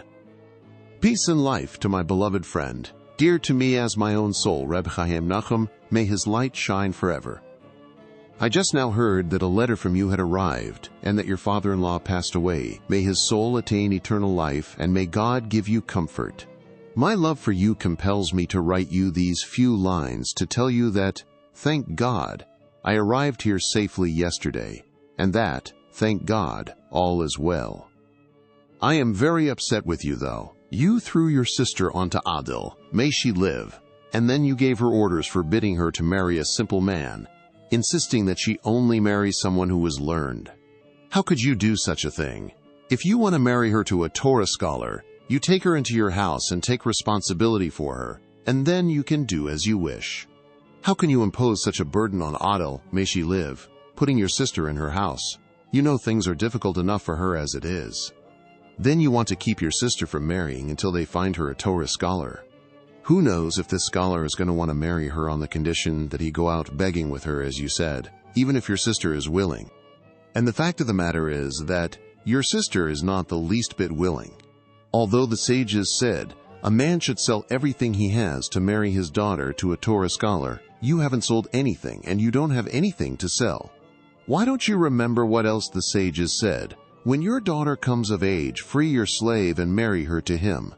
Peace and life to my beloved friend, dear to me as my own soul, Rebbe Nachman, may his light shine forever. I just now heard that a letter from you had arrived, and that your father-in-law passed away. May his soul attain eternal life, and may God give you comfort. My love for you compels me to write you these few lines to tell you that, thank God, I arrived here safely yesterday, and that, thank God, all is well. I am very upset with you, though. You threw your sister onto Adil, may she live, and then you gave her orders forbidding her to marry a simple man, insisting that she only marry someone who was learned. How could you do such a thing? If you want to marry her to a Torah scholar, you take her into your house and take responsibility for her, and then you can do as you wish. How can you impose such a burden on Adil, may she live, putting your sister in her house? You know things are difficult enough for her as it is. Then you want to keep your sister from marrying until they find her a Torah scholar. Who knows if this scholar is going to want to marry her on the condition that he go out begging with her, as you said, even if your sister is willing. And the fact of the matter is that your sister is not the least bit willing. Although the sages said, a man should sell everything he has to marry his daughter to a Torah scholar, you haven't sold anything and you don't have anything to sell. Why don't you remember what else the sages said? When your daughter comes of age, free your slave and marry her to him.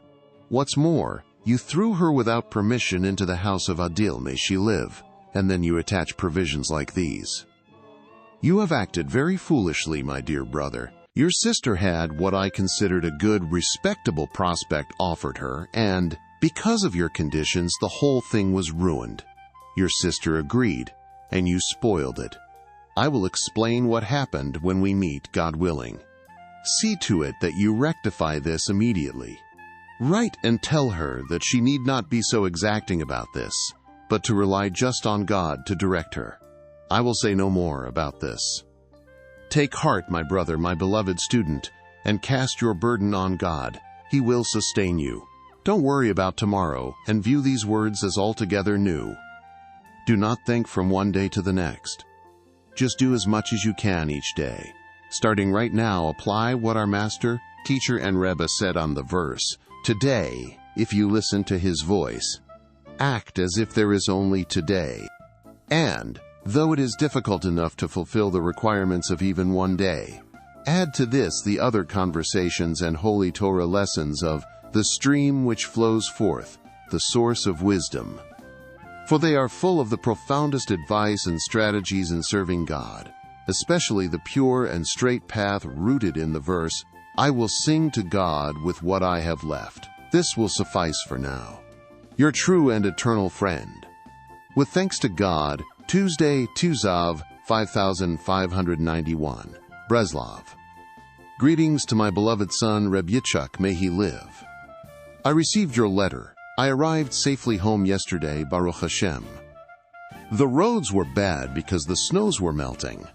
What's more, you threw her without permission into the house of Adil, may she live, and then you attach provisions like these. You have acted very foolishly, my dear brother. Your sister had what I considered a good, respectable prospect offered her, and because of your conditions, the whole thing was ruined. Your sister agreed, and you spoiled it. I will explain what happened when we meet, God willing. See to it that you rectify this immediately. Write and tell her that she need not be so exacting about this, but to rely just on God to direct her. I will say no more about this. Take heart, my brother, my beloved student, and cast your burden on God. He will sustain you. Don't worry about tomorrow and view these words as altogether new. Do not think from one day to the next. Just do as much as you can each day. Starting right now, apply what our master, teacher, and Rebbe said on the verse. Today, if you listen to his voice, act as if there is only today. And, though it is difficult enough to fulfill the requirements of even one day, add to this the other conversations and holy Torah lessons of the stream which flows forth, the source of wisdom. For they are full of the profoundest advice and strategies in serving God, especially the pure and straight path rooted in the verse, I will sing to God with what I have left. This will suffice for now. Your true and eternal friend. With thanks to God, Tuesday, Tuzav, 5591, Breslov. Greetings to my beloved son, Reb Yitzchak, may he live. I received your letter. I arrived safely home yesterday, Baruch Hashem. The roads were bad because the snows were melting,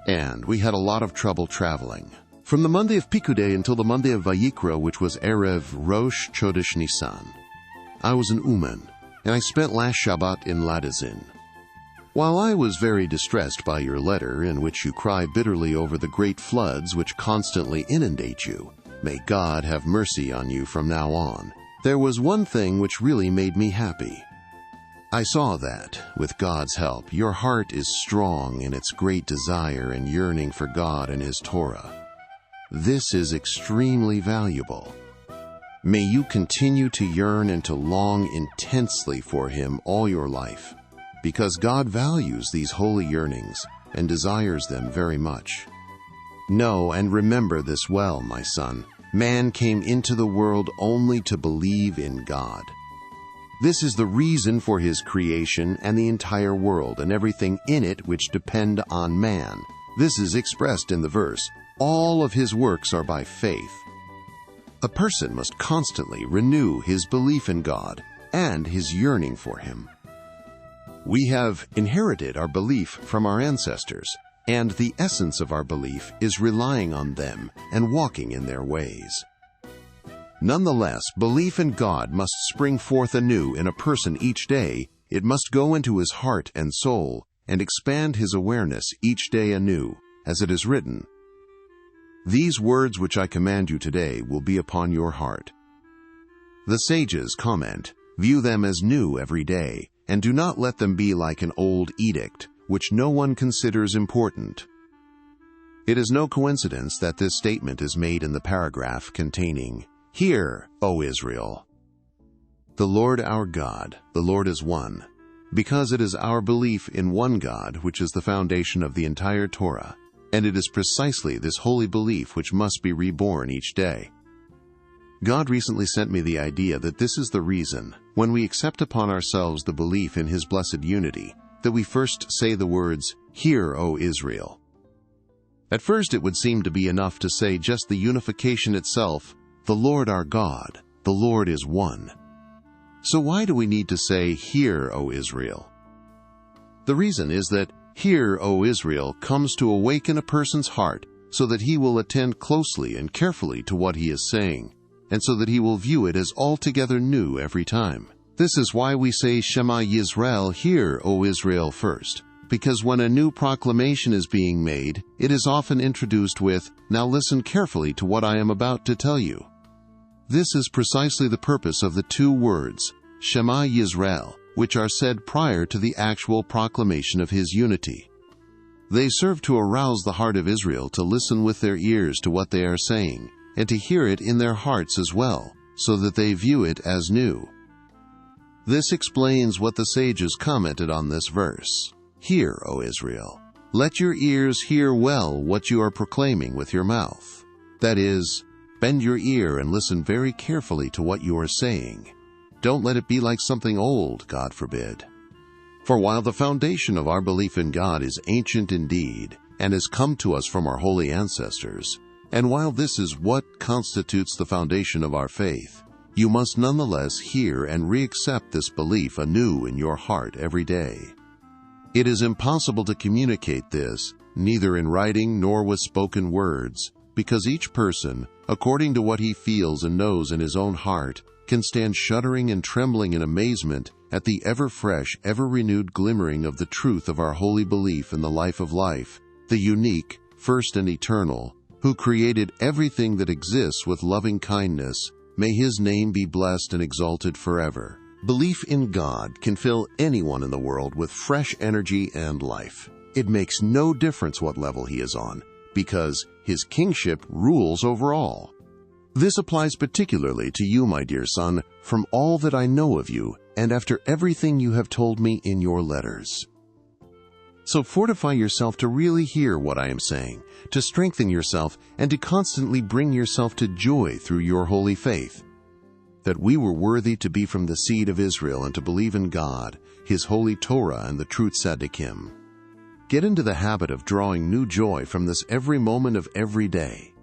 and we had a lot of trouble traveling. From the Monday of Pikudei until the Monday of Vayikra, which was Erev Rosh Chodesh Nisan, I was in Uman, and I spent last Shabbat in Ladazin. While I was very distressed by your letter, in which you cry bitterly over the great floods which constantly inundate you, may God have mercy on you from now on, there was one thing which really made me happy. I saw that, with God's help, your heart is strong in its great desire and yearning for God and His Torah. This is extremely valuable. May you continue to yearn and to long intensely for Him all your life, because God values these holy yearnings and desires them very much. Know and remember this well, my son. Man came into the world only to believe in God. This is the reason for His creation and the entire world and everything in it which depend on man. This is expressed in the verse, all of His works are by faith. A person must constantly renew his belief in God and his yearning for Him. We have inherited our belief from our ancestors, and the essence of our belief is relying on them and walking in their ways. Nonetheless, belief in God must spring forth anew in a person each day. It must go into his heart and soul and expand his awareness each day anew, as it is written, These words which I command you today will be upon your heart. The sages comment, view them as new every day, and do not let them be like an old edict, which no one considers important. It is no coincidence that this statement is made in the paragraph containing, Hear, O Israel! The Lord our God, the Lord is one, because it is our belief in one God which is the foundation of the entire Torah, and it is precisely this holy belief which must be reborn each day. God recently sent me the idea that this is the reason, when we accept upon ourselves the belief in His blessed unity, that we first say the words, Hear, O Israel. At first it would seem to be enough to say just the unification itself, the Lord our God, the Lord is one. So why do we need to say, Hear, O Israel? The reason is that Hear, O Israel comes to awaken a person's heart so that he will attend closely and carefully to what he is saying, and so that he will view it as altogether new every time. This is why we say Shema Yisrael, Hear, O Israel first, because when a new proclamation is being made, it is often introduced with, Now listen carefully to what I am about to tell you. This is precisely the purpose of the two words, Shema Yisrael, which are said prior to the actual proclamation of His unity. They serve to arouse the heart of Israel to listen with their ears to what they are saying, and to hear it in their hearts as well, so that they view it as new. This explains what the sages commented on this verse. Hear, O Israel. Let your ears hear well what you are proclaiming with your mouth. That is, bend your ear and listen very carefully to what you are saying. Don't let it be like something old, God forbid. For while the foundation of our belief in God is ancient indeed, and has come to us from our holy ancestors, and while this is what constitutes the foundation of our faith, you must nonetheless hear and re-accept this belief anew in your heart every day. It is impossible to communicate this, neither in writing nor with spoken words, because each person, according to what he feels and knows in his own heart, can stand shuddering and trembling in amazement at the ever-fresh, ever-renewed glimmering of the truth of our holy belief in the life of life, the unique, first and eternal, who created everything that exists with loving kindness. May His name be blessed and exalted forever. Belief in God can fill anyone in the world with fresh energy and life. It makes no difference what level he is on, because His kingship rules over all. This applies particularly to you, my dear son, from all that I know of you, and after everything you have told me in your letters. So fortify yourself to really hear what I am saying, to strengthen yourself, and to constantly bring yourself to joy through your holy faith. That we were worthy to be from the seed of Israel and to believe in God, His holy Torah, and the truth tzaddikim. Get into the habit of drawing new joy from this every moment of every day.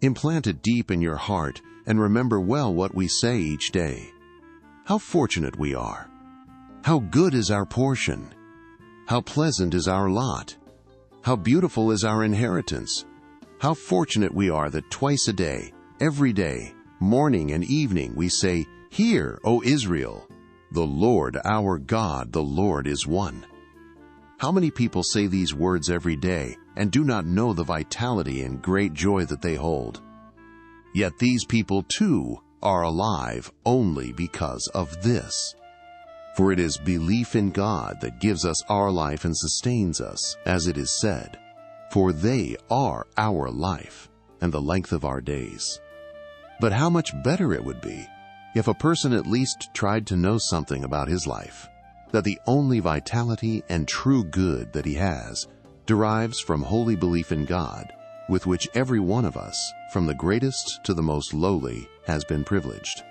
Implant it deep in your heart and remember well what we say each day. How fortunate we are! How good is our portion! How pleasant is our lot! How beautiful is our inheritance! How fortunate we are that twice a day, every day, morning and evening, we say, "Hear, O Israel, the Lord our God, the Lord is one." How many people say these words every day and do not know the vitality and great joy that they hold? Yet these people too are alive only because of this. For it is belief in God that gives us our life and sustains us, as it is said, "For they are our life and the length of our days." But how much better it would be if a person at least tried to know something about his life, that the only vitality and true good that he has derives from holy belief in God, with which every one of us, from the greatest to the most lowly, has been privileged.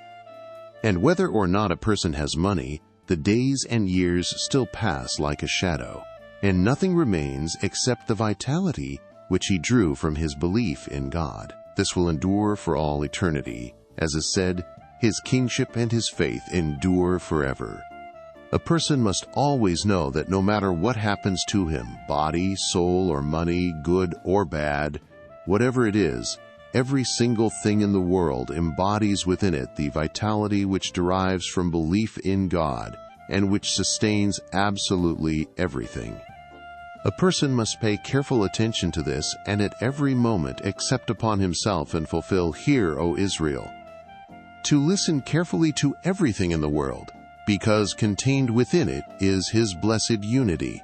And whether or not a person has money, the days and years still pass like a shadow, and nothing remains except the vitality which he drew from his belief in God. This will endure for all eternity. As is said, His kingship and His faith endure forever. A person must always know that no matter what happens to him, body, soul, or money, good or bad, whatever it is, every single thing in the world embodies within it the vitality which derives from belief in God and which sustains absolutely everything. A person must pay careful attention to this and at every moment accept upon himself and fulfill, "Hear, O Israel," to listen carefully to everything in the world, because contained within it is His blessed unity.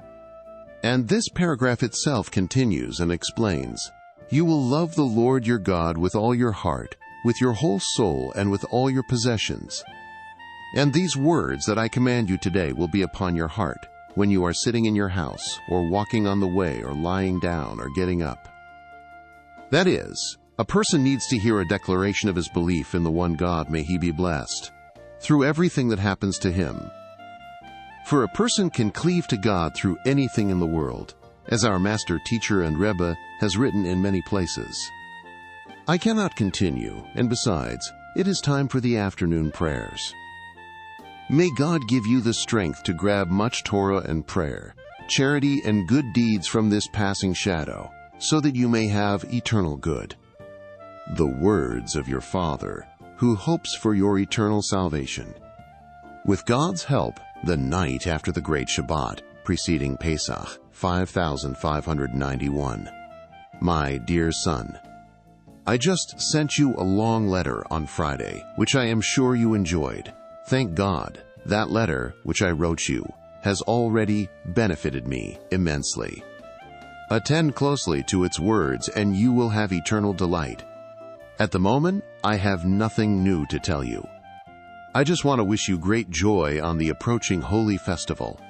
And this paragraph itself continues and explains, "You will love the Lord your God with all your heart, with your whole soul, and with all your possessions. And these words that I command you today will be upon your heart, when you are sitting in your house, or walking on the way, or lying down, or getting up." That is, a person needs to hear a declaration of his belief in the one God, may He be blessed, through everything that happens to him. For a person can cleave to God through anything in the world, as our master, teacher, and Rebbe has written in many places. I cannot continue, and besides, it is time for the afternoon prayers. May God give you the strength to grab much Torah and prayer, charity and good deeds from this passing shadow, so that you may have eternal good. The words of your Father, who hopes for your eternal salvation. With God's help, the night after the great Shabbat, preceding Pesach, 5591. My dear son, I just sent you a long letter on Friday, which I am sure you enjoyed. Thank God, that letter, which I wrote you, has already benefited me immensely. Attend closely to its words, and you will have eternal delight. At the moment, I have nothing new to tell you. I just want to wish you great joy on the approaching holy festival.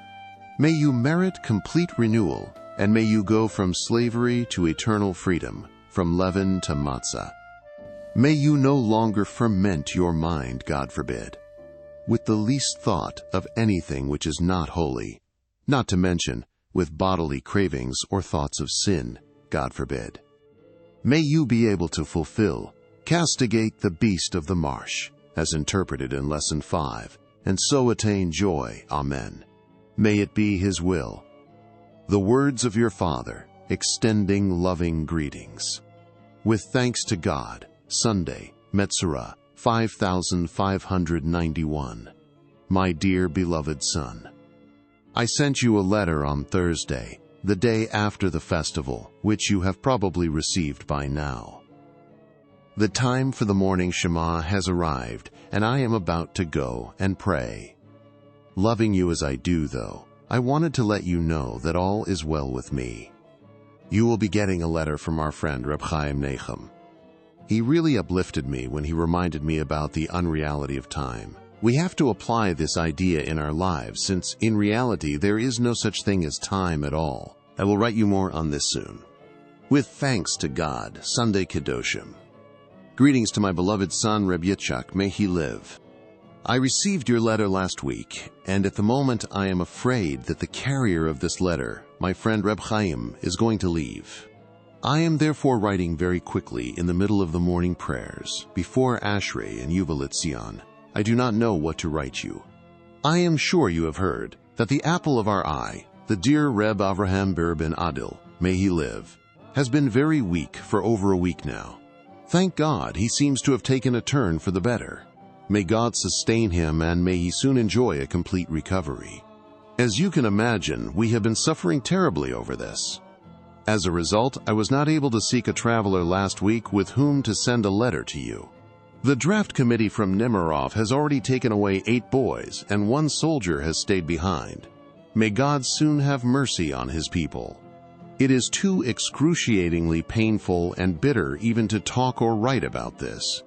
May you merit complete renewal, and may you go from slavery to eternal freedom, from leaven to matzah. May you no longer ferment your mind, God forbid, with the least thought of anything which is not holy, not to mention with bodily cravings or thoughts of sin, God forbid. May you be able to fulfill, castigate the beast of the marsh, as interpreted in Lesson 5, and so attain joy. Amen. May it be His will. The words of your Father, extending loving greetings. With thanks to God, Sunday, Metzora, 5591. My dear beloved son, I sent you a letter on Thursday, the day after the festival, which you have probably received by now. The time for the morning Shema has arrived, and I am about to go and pray. Loving you as I do, though, I wanted to let you know that all is well with me. You will be getting a letter from our friend Rebbe Nachman. He really uplifted me when he reminded me about the unreality of time. We have to apply this idea in our lives, since in reality there is no such thing as time at all. I will write you more on this soon. With thanks to God, Sunday Kedoshim. Greetings to my beloved son, Reb Yitzchak, may he live. I received your letter last week, and at the moment I am afraid that the carrier of this letter, my friend Reb Chaim, is going to leave. I am therefore writing very quickly in the middle of the morning prayers, before Ashrei and Yuval Etzion. I do not know what to write you. I am sure you have heard that the apple of our eye, the dear Reb Avraham Ber ben Adil, may he live, has been very weak for over a week now. Thank God he seems to have taken a turn for the better. May God sustain him and may he soon enjoy a complete recovery. As you can imagine, we have been suffering terribly over this. As a result, I was not able to seek a traveler last week with whom to send a letter to you. The draft committee from Nemirov has already taken away 8 boys, and 1 soldier has stayed behind. May God soon have mercy on his people. It is too excruciatingly painful and bitter even to talk or write about this.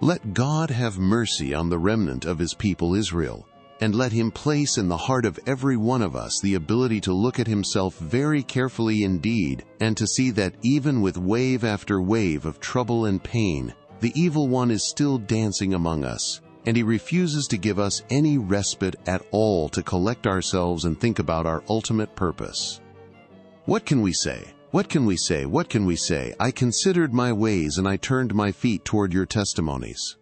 Let God have mercy on the remnant of his people Israel, and let him place in the heart of every one of us the ability to look at himself very carefully indeed, and to see that even with wave after wave of trouble and pain, the evil one is still dancing among us, and he refuses to give us any respite at all to collect ourselves and think about our ultimate purpose. What can we say? What can we say? What can we say? I considered my ways and I turned my feet toward your testimonies.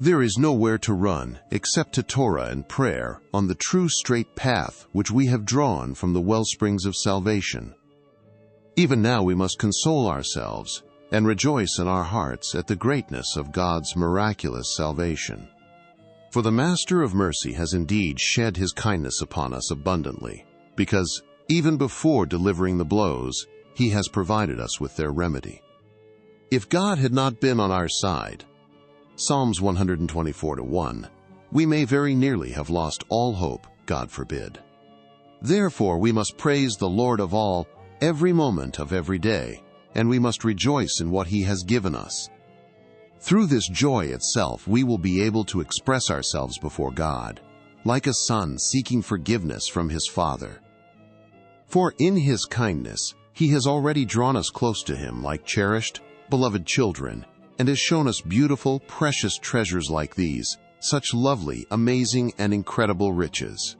There is nowhere to run except to Torah and prayer on the true straight path which we have drawn from the wellsprings of salvation. Even now we must console ourselves and rejoice in our hearts at the greatness of God's miraculous salvation. For the Master of Mercy has indeed shed his kindness upon us abundantly, because even before delivering the blows, he has provided us with their remedy. If God had not been on our side, Psalms 124:1, we may very nearly have lost all hope, God forbid. Therefore we must praise the Lord of all every moment of every day, and we must rejoice in what he has given us. Through this joy itself, we will be able to express ourselves before God, like a son seeking forgiveness from his Father. For in his kindness, he has already drawn us close to him like cherished, beloved children, and has shown us beautiful, precious treasures like these, such lovely, amazing, and incredible riches.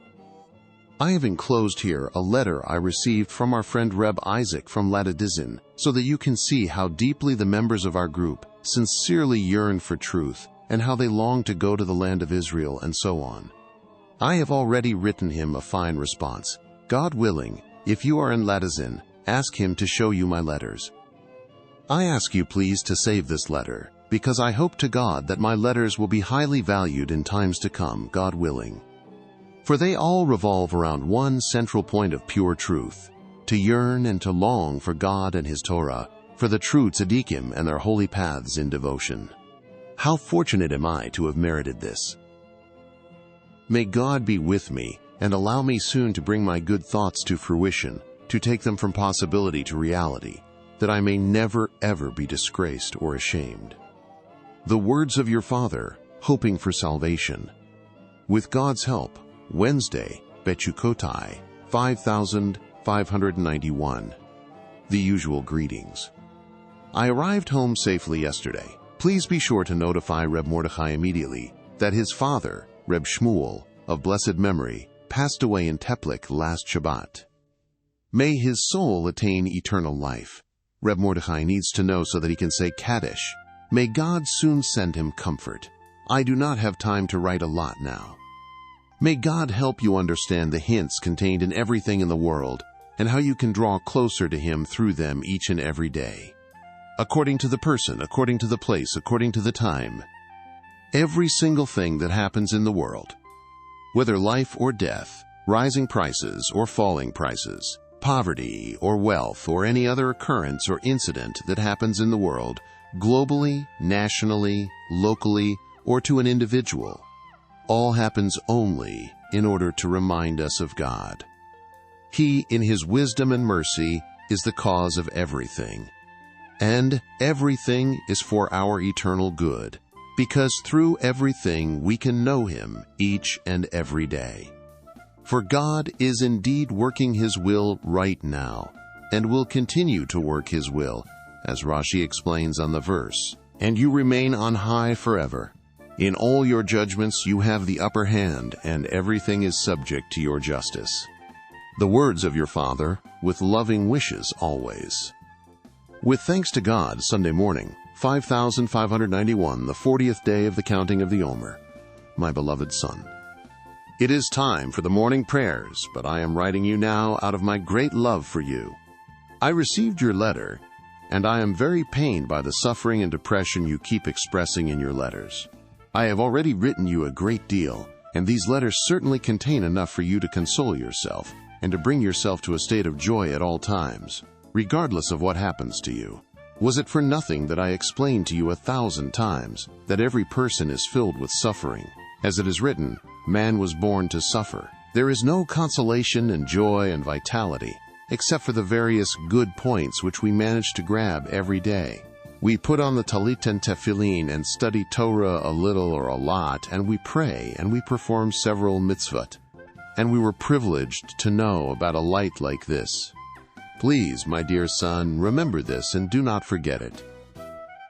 I have enclosed here a letter I received from our friend Reb Isaac from Ladadizin, so that you can see how deeply the members of our group sincerely yearn for truth, and how they long to go to the land of Israel, and so on. I have already written him a fine response. God willing, if you are in Ladazin, ask him to show you my letters. I ask you please to save this letter, because I hope to God that my letters will be highly valued in times to come, God willing. For they all revolve around one central point of pure truth, to yearn and to long for God and his Torah, for the true tzaddikim and their holy paths in devotion. How fortunate am I to have merited this. May God be with me and allow me soon to bring my good thoughts to fruition, to take them from possibility to reality, that I may never ever be disgraced or ashamed. The words of your Father, hoping for salvation. With God's help, Wednesday, Bechukotai, 5591. The usual greetings. I arrived home safely yesterday. Please be sure to notify Reb Mordechai immediately that his father, Reb Shmuel, of blessed memory, passed away in Teplik last Shabbat. May his soul attain eternal life. Reb Mordechai needs to know so that he can say Kaddish. May God soon send him comfort. I do not have time to write a lot now. May God help you understand the hints contained in everything in the world and how you can draw closer to him through them each and every day. According to the person, according to the place, according to the time. every single thing that happens in the world. Whether life or death, rising prices or falling prices, poverty or wealth, or any other occurrence or incident that happens in the world, globally, nationally, locally, or to an individual, all happens only in order to remind us of God. He, in His wisdom and mercy, is the cause of everything. And everything is for our eternal good, because through everything we can know Him each and every day. For God is indeed working His will right now, and will continue to work His will, as Rashi explains on the verse. And you remain on high forever. In all your judgments you have the upper hand, and everything is subject to your justice. The words of your Father, with loving wishes always. With thanks to God, Sunday morning, 5591, the 40th day of the counting of the Omer. My beloved son, it is time for the morning prayers, but I am writing you now out of my great love for you. I received your letter, and I am very pained by the suffering and depression you keep expressing in your letters. I have already written you a great deal, and these letters certainly contain enough for you to console yourself and to bring yourself to a state of joy at all times, regardless of what happens to you. Was it for nothing that I explained to you 1,000 times that every person is filled with suffering? As it is written, man was born to suffer. There is no consolation and joy and vitality, except for the various good points which we manage to grab every day. We put on the talit and tefillin and study Torah a little or a lot, and we pray and we perform several mitzvot. And we were privileged to know about a light like this. Please, my dear son, remember this and do not forget it.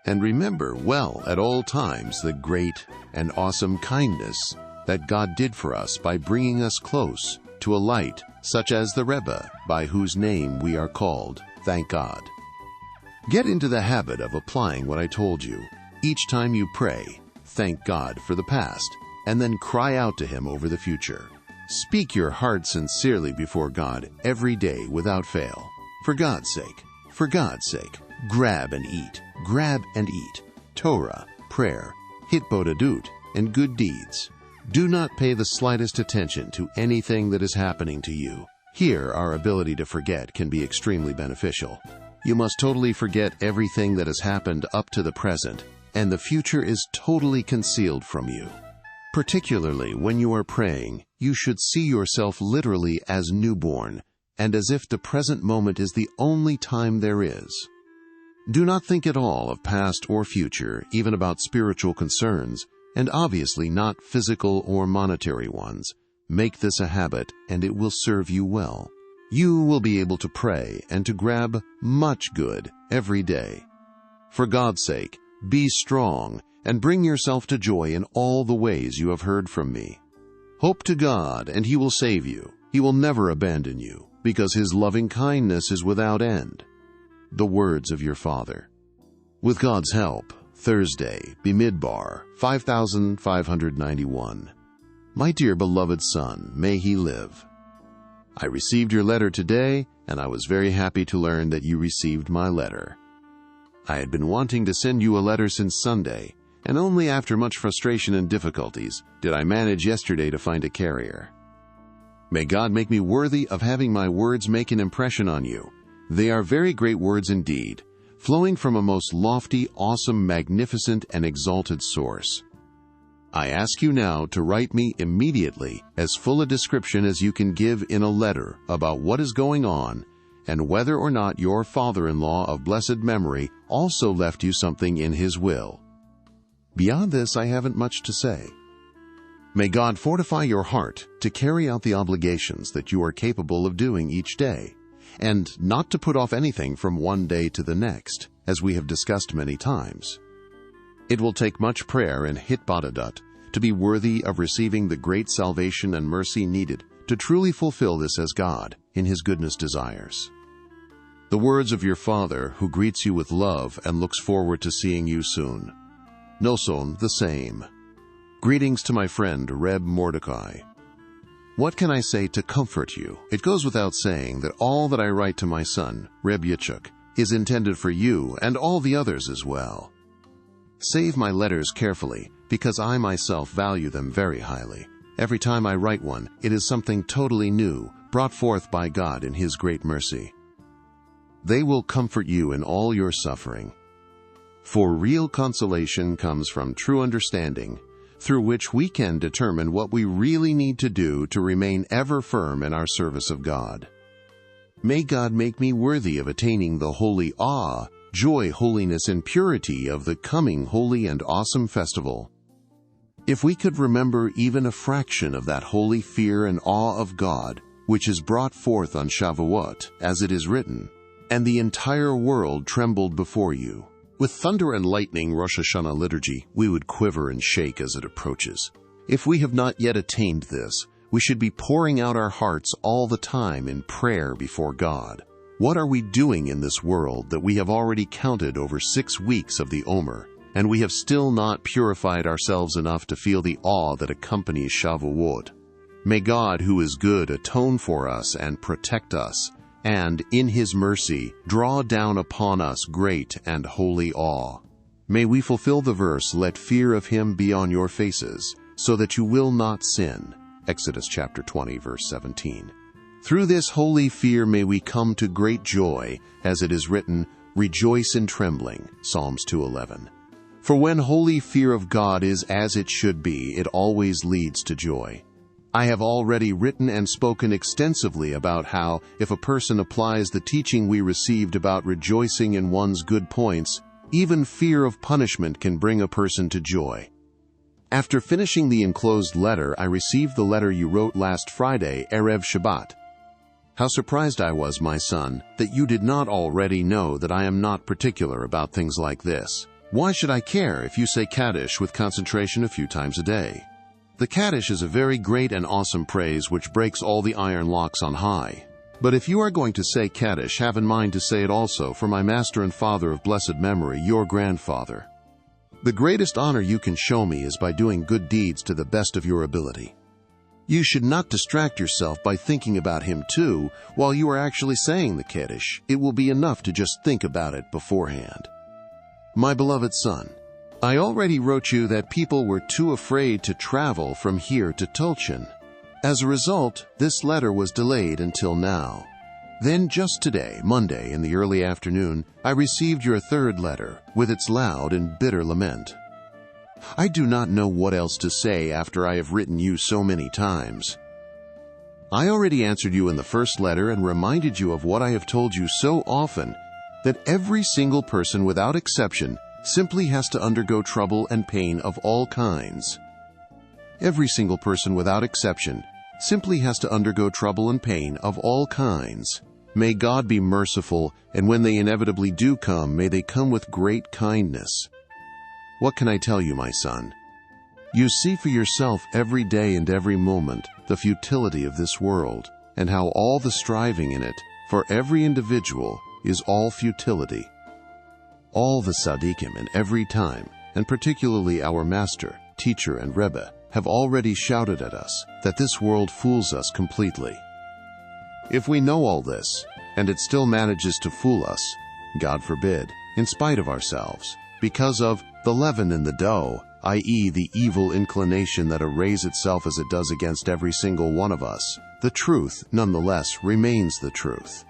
And remember well at all times the great and awesome kindness that God did for us by bringing us close to a light such as the Rebbe, by whose name we are called, thank God. Get into the habit of applying what I told you. Each time you pray, thank God for the past, and then cry out to Him over the future. Speak your heart sincerely before God every day without fail. For God's sake, grab and eat. Grab and eat. Torah, prayer, hitbodedut, and good deeds. Do not pay the slightest attention to anything that is happening to you. Here, our ability to forget can be extremely beneficial. You must totally forget everything that has happened up to the present, and the future is totally concealed from you. Particularly when you are praying, you should see yourself literally as newborn, and as if the present moment is the only time there is. Do not think at all of past or future, even about spiritual concerns, and obviously not physical or monetary ones. Make this a habit, and it will serve you well. You will be able to pray and to grab much good every day. For God's sake, be strong and bring yourself to joy in all the ways you have heard from me. Hope to God, and He will save you. He will never abandon you, because His loving kindness is without end. The words of your Father. With God's help, Thursday, Bimidbar, 5591. My dear beloved son, may he live. I received your letter today, and I was very happy to learn that you received my letter. I had been wanting to send you a letter since Sunday, and only after much frustration and difficulties did I manage yesterday to find a carrier. May God make me worthy of having my words make an impression on you. They are very great words indeed, flowing from a most lofty, awesome, magnificent, and exalted source. I ask you now to write me immediately as full a description as you can give in a letter about what is going on, and whether or not your father-in-law of blessed memory also left you something in his will. Beyond this, I haven't much to say. May God fortify your heart to carry out the obligations that you are capable of doing each day, and not to put off anything from one day to the next, as we have discussed many times. It will take much prayer and hitbodedut to be worthy of receiving the great salvation and mercy needed to truly fulfill this as God, in His goodness, desires. The words of your Father, who greets you with love and looks forward to seeing you soon. Noson, the same. Greetings to my friend, Reb Mordecai. What can I say to comfort you? It goes without saying that all that I write to my son, Reb Yitzchak, is intended for you and all the others as well. Save my letters carefully, because I myself value them very highly. Every time I write one, it is something totally new, brought forth by God in His great mercy. They will comfort you in all your suffering. For real consolation comes from true understanding, through which we can determine what we really need to do to remain ever firm in our service of God. May God make me worthy of attaining the holy awe, joy, holiness, and purity of the coming holy and awesome festival. If we could remember even a fraction of that holy fear and awe of God, which is brought forth on Shavuot, as it is written, "And the entire world trembled before you." With thunder and lightning Rosh Hashanah liturgy, we would quiver and shake as it approaches. If we have not yet attained this, we should be pouring out our hearts all the time in prayer before God. What are we doing in this world that we have already counted over 6 weeks of the Omer, and we have still not purified ourselves enough to feel the awe that accompanies Shavuot? May God, who is good, atone for us and protect us, and, in His mercy, draw down upon us great and holy awe. May we fulfill the verse, "Let fear of Him be on your faces, so that you will not sin." Exodus chapter 20, verse 17. Through this holy fear may we come to great joy, as it is written, "Rejoice in trembling." Psalms 2:11. For when holy fear of God is as it should be, it always leads to joy. I have already written and spoken extensively about how, if a person applies the teaching we received about rejoicing in one's good points, even fear of punishment can bring a person to joy. After finishing the enclosed letter, I received the letter you wrote last Friday, Erev Shabbat. How surprised I was, my son, that you did not already know that I am not particular about things like this. Why should I care if you say Kaddish with concentration a few times a day? The Kaddish is a very great and awesome praise which breaks all the iron locks on high. But if you are going to say Kaddish, have in mind to say it also for my master and father of blessed memory, your grandfather. The greatest honor you can show me is by doing good deeds to the best of your ability. You should not distract yourself by thinking about him too while you are actually saying the Kaddish. It will be enough to just think about it beforehand. My beloved son, I already wrote you that people were too afraid to travel from here to Tulchin. As a result, this letter was delayed until now. Then just today, Monday, in the early afternoon, I received your third letter, with its loud and bitter lament. I do not know what else to say after I have written you so many times. I already answered you in the first letter and reminded you of what I have told you so often, that every single person without exception simply has to undergo trouble and pain of all kinds. Every single person without exception simply has to undergo trouble and pain of all kinds. May God be merciful, and when they inevitably do come, may they come with great kindness. What can I tell you, my son? You see for yourself every day and every moment the futility of this world, and how all the striving in it, for every individual, is all futility. All the tzaddikim in every time, and particularly our master, teacher, and Rebbe, have already shouted at us that this world fools us completely. If we know all this, and it still manages to fool us, God forbid, in spite of ourselves, because of the leaven in the dough, i.e. the evil inclination that arrays itself as it does against every single one of us, the truth, nonetheless, remains the truth.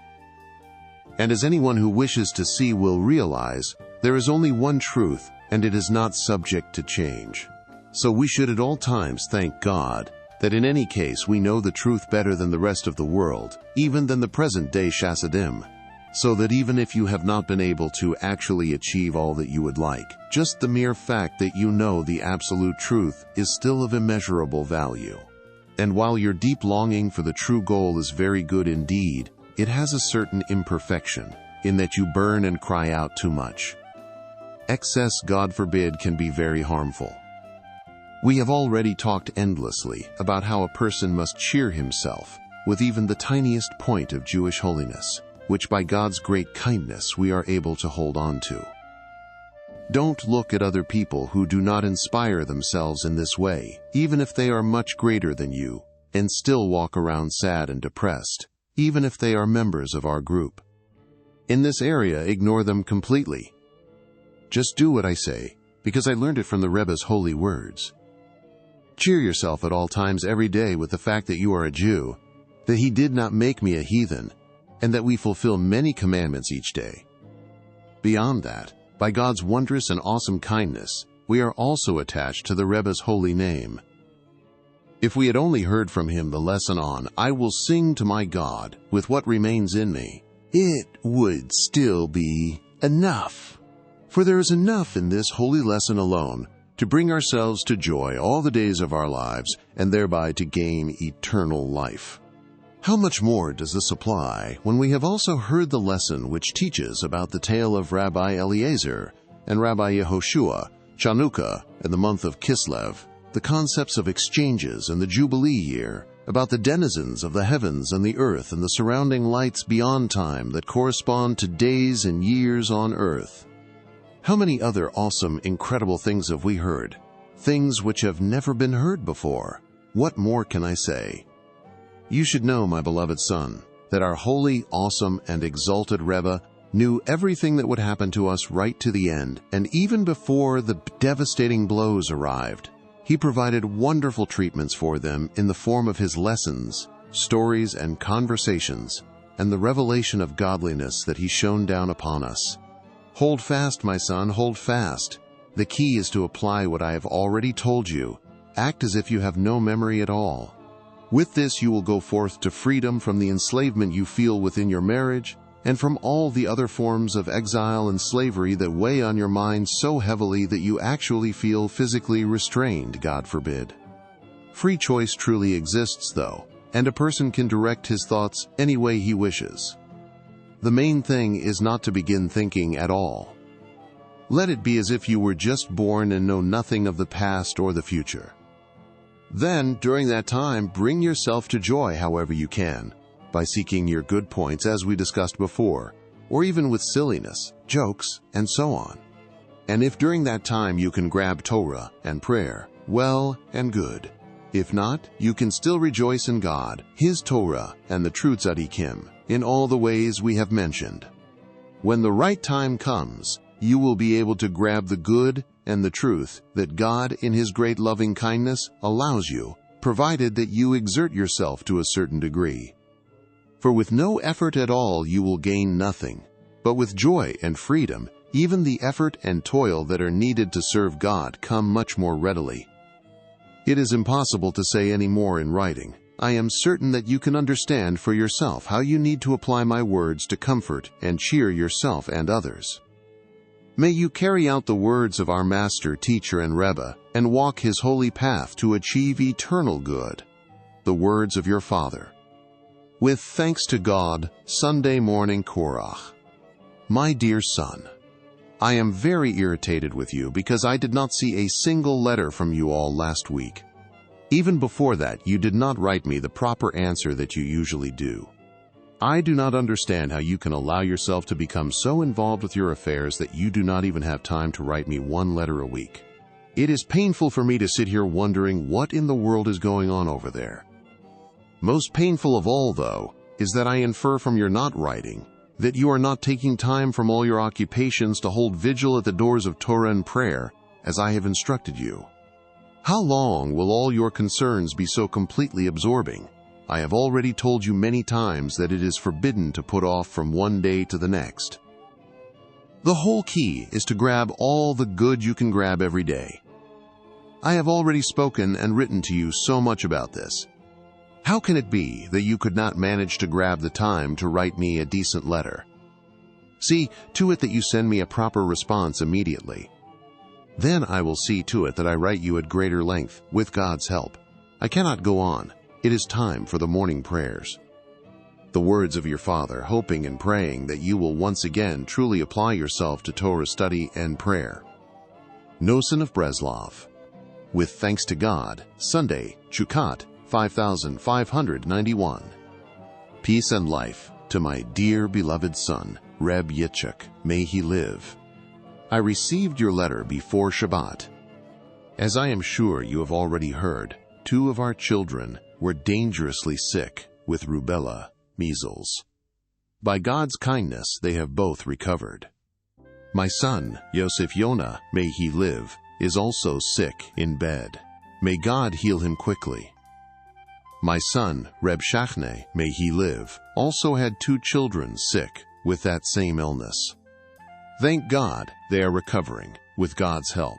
And as anyone who wishes to see will realize, there is only one truth, and it is not subject to change. So we should at all times thank God that in any case we know the truth better than the rest of the world, even than the present-day Chassidim, so that even if you have not been able to actually achieve all that you would like, just the mere fact that you know the absolute truth is still of immeasurable value. And while your deep longing for the true goal is very good indeed, it has a certain imperfection, in that you burn and cry out too much. Excess, God forbid, can be very harmful. We have already talked endlessly about how a person must cheer himself with even the tiniest point of Jewish holiness, which by God's great kindness we are able to hold on to. Don't look at other people who do not inspire themselves in this way, even if they are much greater than you, and still walk around sad and depressed, even if they are members of our group. In this area, ignore them completely. Just do what I say, because I learned it from the Rebbe's holy words. Cheer yourself at all times every day with the fact that you are a Jew, that he did not make me a heathen, and that we fulfill many commandments each day. Beyond that, by God's wondrous and awesome kindness, we are also attached to the Rebbe's holy name. If we had only heard from him the lesson on, "I will sing to my God with what remains in me," it would still be enough. For there is enough in this holy lesson alone to bring ourselves to joy all the days of our lives and thereby to gain eternal life. How much more does this apply when we have also heard the lesson which teaches about the tale of Rabbi Eliezer and Rabbi Yehoshua, Chanukah, and the month of Kislev, the concepts of exchanges and the Jubilee year, about the denizens of the heavens and the earth and the surrounding lights beyond time that correspond to days and years on earth. How many other awesome, incredible things have we heard? Things which have never been heard before. What more can I say? You should know, my beloved son, that our holy, awesome, and exalted Rebbe knew everything that would happen to us right to the end, and even before the devastating blows arrived, he provided wonderful treatments for them in the form of his lessons, stories, and conversations, and the revelation of godliness that he shone down upon us. Hold fast, my son, hold fast. The key is to apply what I have already told you. Act as if you have no memory at all. With this you will go forth to freedom from the enslavement you feel within your marriage, and from all the other forms of exile and slavery that weigh on your mind so heavily that you actually feel physically restrained, God forbid. Free choice truly exists, though, and a person can direct his thoughts any way he wishes. The main thing is not to begin thinking at all. Let it be as if you were just born and know nothing of the past or the future. Then, during that time, bring yourself to joy however you can, by seeking your good points as we discussed before, or even with silliness, jokes, and so on. And if during that time you can grab Torah and prayer, well and good. If not, you can still rejoice in God, His Torah, and the true tzaddikim, in all the ways we have mentioned. When the right time comes, you will be able to grab the good and the truth that God, in His great loving kindness, allows you, provided that you exert yourself to a certain degree. For with no effort at all you will gain nothing, but with joy and freedom, even the effort and toil that are needed to serve God come much more readily. It is impossible to say any more in writing. I am certain that you can understand for yourself how you need to apply my words to comfort and cheer yourself and others. May you carry out the words of our Master, Teacher, and Rebbe, and walk his holy path to achieve eternal good. The words of your Father. With thanks to God, Sunday morning Korach. My dear son, I am very irritated with you because I did not see a single letter from you all last week. Even before that, you did not write me the proper answer that you usually do. I do not understand how you can allow yourself to become so involved with your affairs that you do not even have time to write me one letter a week. It is painful for me to sit here wondering what in the world is going on over there. Most painful of all, though, is that I infer from your not writing that you are not taking time from all your occupations to hold vigil at the doors of Torah and prayer, as I have instructed you. How long will all your concerns be so completely absorbing? I have already told you many times that it is forbidden to put off from one day to the next. The whole key is to grab all the good you can grab every day. I have already spoken and written to you so much about this. How can it be that you could not manage to grab the time to write me a decent letter? See to it that you send me a proper response immediately. Then I will see to it that I write you at greater length, with God's help. I cannot go on. It is time for the morning prayers. The words of your Father, hoping and praying that you will once again truly apply yourself to Torah study and prayer. Noson of Breslov. With thanks to God, Sunday, Chukat, 5591. Peace and life to my dear beloved son, Reb Yitzchak, may he live. I received your letter before Shabbat. As I am sure you have already heard, 2 of our children were dangerously sick with rubella, measles. By God's kindness, they have both recovered. My son, Yosef Yonah, may he live, is also sick in bed. May God heal him quickly. My son, Reb Nachman, may he live, also had 2 children sick with that same illness. Thank God they are recovering with God's help.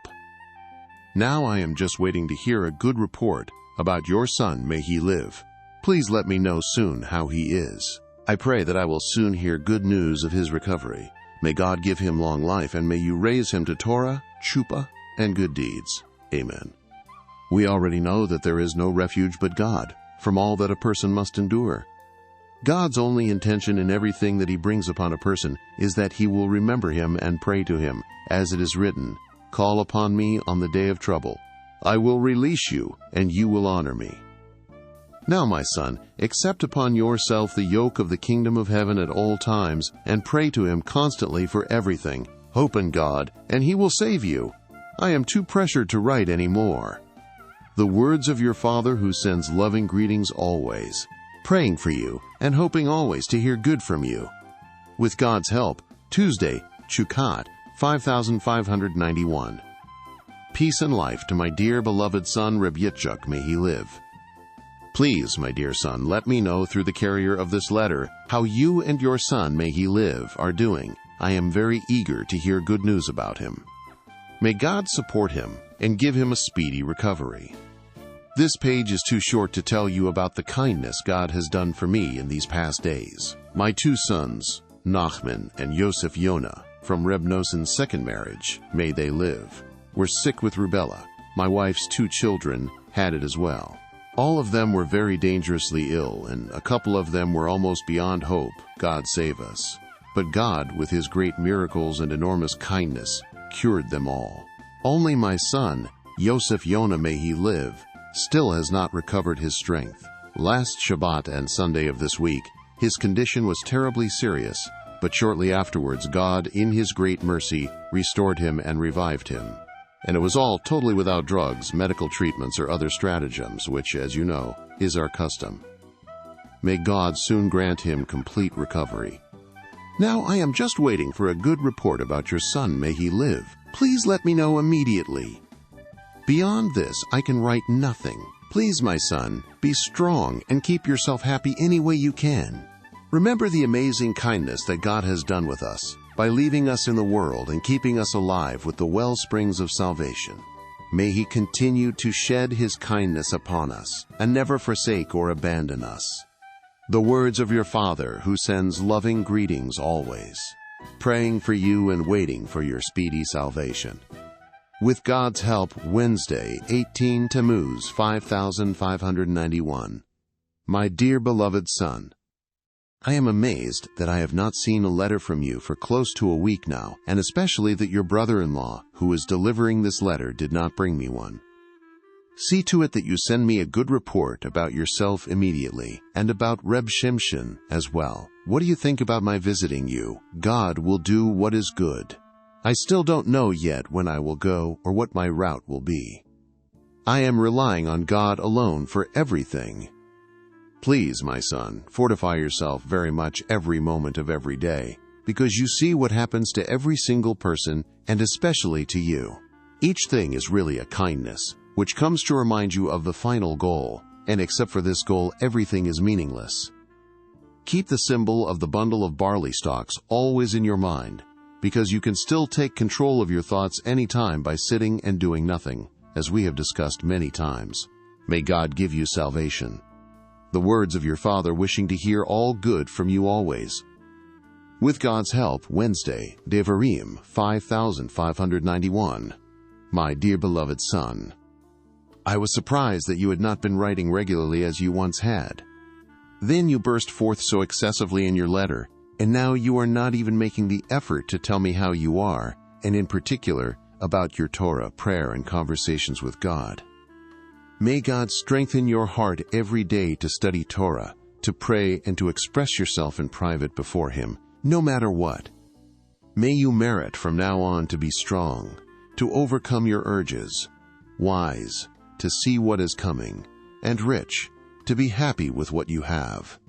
Now I am just waiting to hear a good report about your son, may he live. Please let me know soon how he is. I pray that I will soon hear good news of his recovery. May God give him long life, and may you raise him to Torah, tshupa, and good deeds. Amen. We already know that there is no refuge but God from all that a person must endure. God's only intention in everything that he brings upon a person is that he will remember him and pray to him, as it is written, "Call upon me on the day of trouble. I will release you, and you will honor me." Now, my son, accept upon yourself the yoke of the kingdom of heaven at all times, and pray to him constantly for everything. Hope in God, and he will save you. I am too pressured to write any more. The words of your Father who sends loving greetings always, praying for you, and hoping always to hear good from you. With God's help, Tuesday, Chukat, 5591. Peace and life to my dear beloved son, Reb Yitzchak, may he live. Please, my dear son, let me know through the carrier of this letter how you and your son, may he live, are doing. I am very eager to hear good news about him. May God support him and give him a speedy recovery. This page is too short to tell you about the kindness God has done for me in these past days. My 2 sons, Nachman and Yosef Yonah, from Reb Noson's second marriage, may they live, were sick with rubella. My wife's 2 children had it as well. All of them were very dangerously ill, and a couple of them were almost beyond hope. God save us. But God, with his great miracles and enormous kindness, cured them all. Only my son, Yosef Yonah, may he live, still has not recovered his strength. Last Shabbat and Sunday of this week, his condition was terribly serious, but shortly afterwards God, in his great mercy, restored him and revived him. And it was all totally without drugs, medical treatments, or other stratagems, which, as you know, is our custom. May God soon grant him complete recovery. Now I am just waiting for a good report about your son, may he live. Please let me know immediately. Beyond this, I can write nothing. Please, my son, be strong and keep yourself happy any way you can. Remember the amazing kindness that God has done with us by leaving us in the world and keeping us alive with the well springs of salvation. May he continue to shed his kindness upon us and never forsake or abandon us. The words of your Father who sends loving greetings always, praying for you and waiting for your speedy salvation. With God's help, Wednesday, 18 Tammuz, 5591. My dear beloved son, I am amazed that I have not seen a letter from you for close to a week now, and especially that your brother-in-law, who is delivering this letter, did not bring me one. See to it that you send me a good report about yourself immediately, and about Reb Shimshon as well. What do you think about my visiting you? God will do what is good. I still don't know yet when I will go or what my route will be. I am relying on God alone for everything. Please, my son, fortify yourself very much every moment of every day, because you see what happens to every single person, and especially to you. Each thing is really a kindness, which comes to remind you of the final goal, and except for this goal, everything is meaningless. Keep the symbol of the bundle of barley stalks always in your mind, because you can still take control of your thoughts any time by sitting and doing nothing, as we have discussed many times. May God give you salvation. The words of your Father wishing to hear all good from you always. With God's help, Wednesday, Devarim, 5591. My dear beloved son, I was surprised that you had not been writing regularly as you once had. Then you burst forth so excessively in your letter, and now you are not even making the effort to tell me how you are, and in particular, about your Torah, prayer, and conversations with God. May God strengthen your heart every day to study Torah, to pray, and to express yourself in private before Him, no matter what. May you merit from now on to be strong, to overcome your urges, wise, to see what is coming, and rich, to be happy with what you have.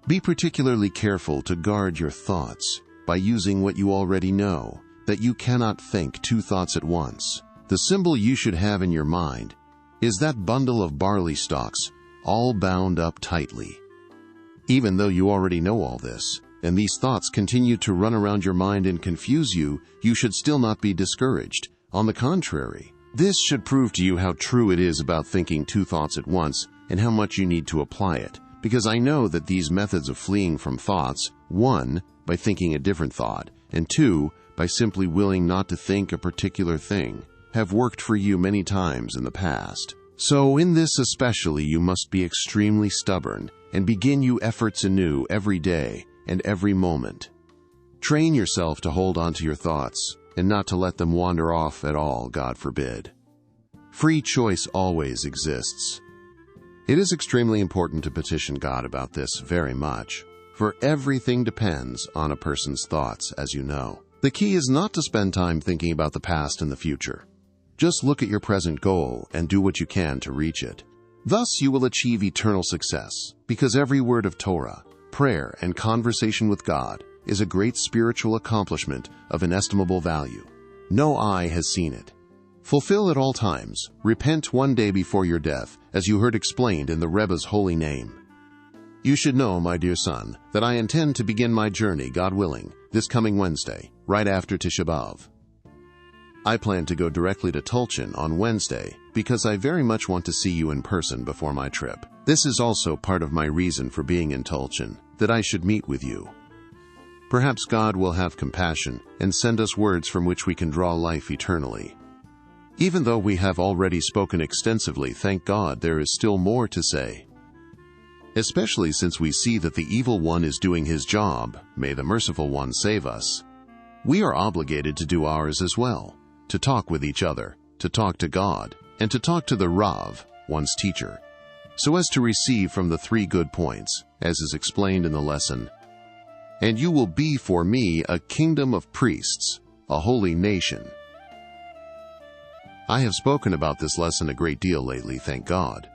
Be particularly careful to guard your thoughts, by using what you already know, that you cannot think two thoughts at once. The symbol you should have in your mind is that bundle of barley stalks, all bound up tightly. Even though you already know all this, and these thoughts continue to run around your mind and confuse you, you should still not be discouraged. On the contrary, this should prove to you how true it is about thinking two thoughts at once and how much you need to apply it. Because I know that these methods of fleeing from thoughts, 1, by thinking a different thought, and 2, by simply willing not to think a particular thing, have worked for you many times in the past. So in this especially you must be extremely stubborn and begin your efforts anew every day and every moment. Train yourself to hold on to your thoughts and not to let them wander off at all, God forbid. Free choice always exists. It is extremely important to petition God about this very much, for everything depends on a person's thoughts, as you know. The key is not to spend time thinking about the past and the future. Just look at your present goal and do what you can to reach it. Thus you will achieve eternal success, because every word of Torah, prayer, and conversation with God is a great spiritual accomplishment of inestimable value. No eye has seen it. Fulfill at all times. Repent one day before your death, as you heard explained in the Rebbe's holy name. You should know, my dear son, that I intend to begin my journey, God willing, this coming Wednesday, right after Tisha B'Av. I plan to go directly to Tulchin on Wednesday because I very much want to see you in person before my trip. This is also part of my reason for being in Tulchin, that I should meet with you. Perhaps God will have compassion and send us words from which we can draw life eternally. Even though we have already spoken extensively, thank God there is still more to say. Especially since we see that the evil one is doing his job, may the merciful one save us. We are obligated to do ours as well, to talk with each other, to talk to God, and to talk to the Rav, one's teacher, so as to receive from the 3 good points, as is explained in the lesson. And you will be for me a kingdom of priests, a holy nation. I have spoken about this lesson a great deal lately, thank God.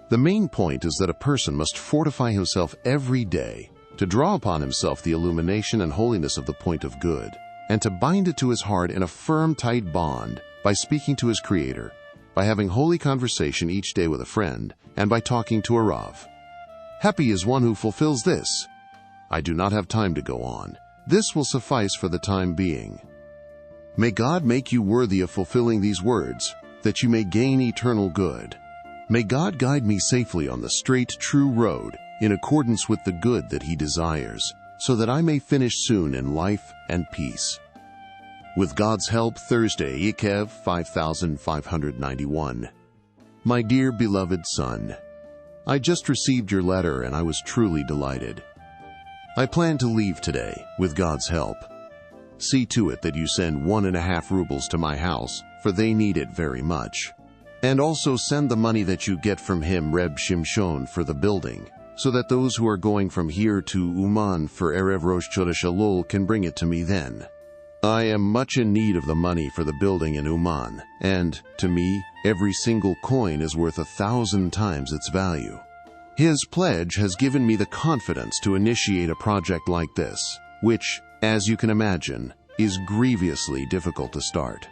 The main point is that a person must fortify himself every day to draw upon himself the illumination and holiness of the point of good, and to bind it to his heart in a firm, tight bond by speaking to his Creator, by having holy conversation each day with a friend, and by talking to a Rav. Happy is one who fulfills this. I do not have time to go on. This will suffice for the time being. May God make you worthy of fulfilling these words, that you may gain eternal good. May God guide me safely on the straight, true road, in accordance with the good that He desires, so that I may finish soon in life and peace. With God's help, Thursday, Ikev 5591. My dear beloved son, I just received your letter and I was truly delighted. I plan to leave today, with God's help. See to it that you send 1.5 rubles to my house, for they need it very much. And also send the money that you get from him, Reb Shimshon, for the building, so that those who are going from here to Uman for Erev Rosh Chodesh Elul can bring it to me then. I am much in need of the money for the building in Uman, and, to me, every single coin is worth 1,000 times its value. His pledge has given me the confidence to initiate a project like this, which, as you can imagine, is grievously difficult to start.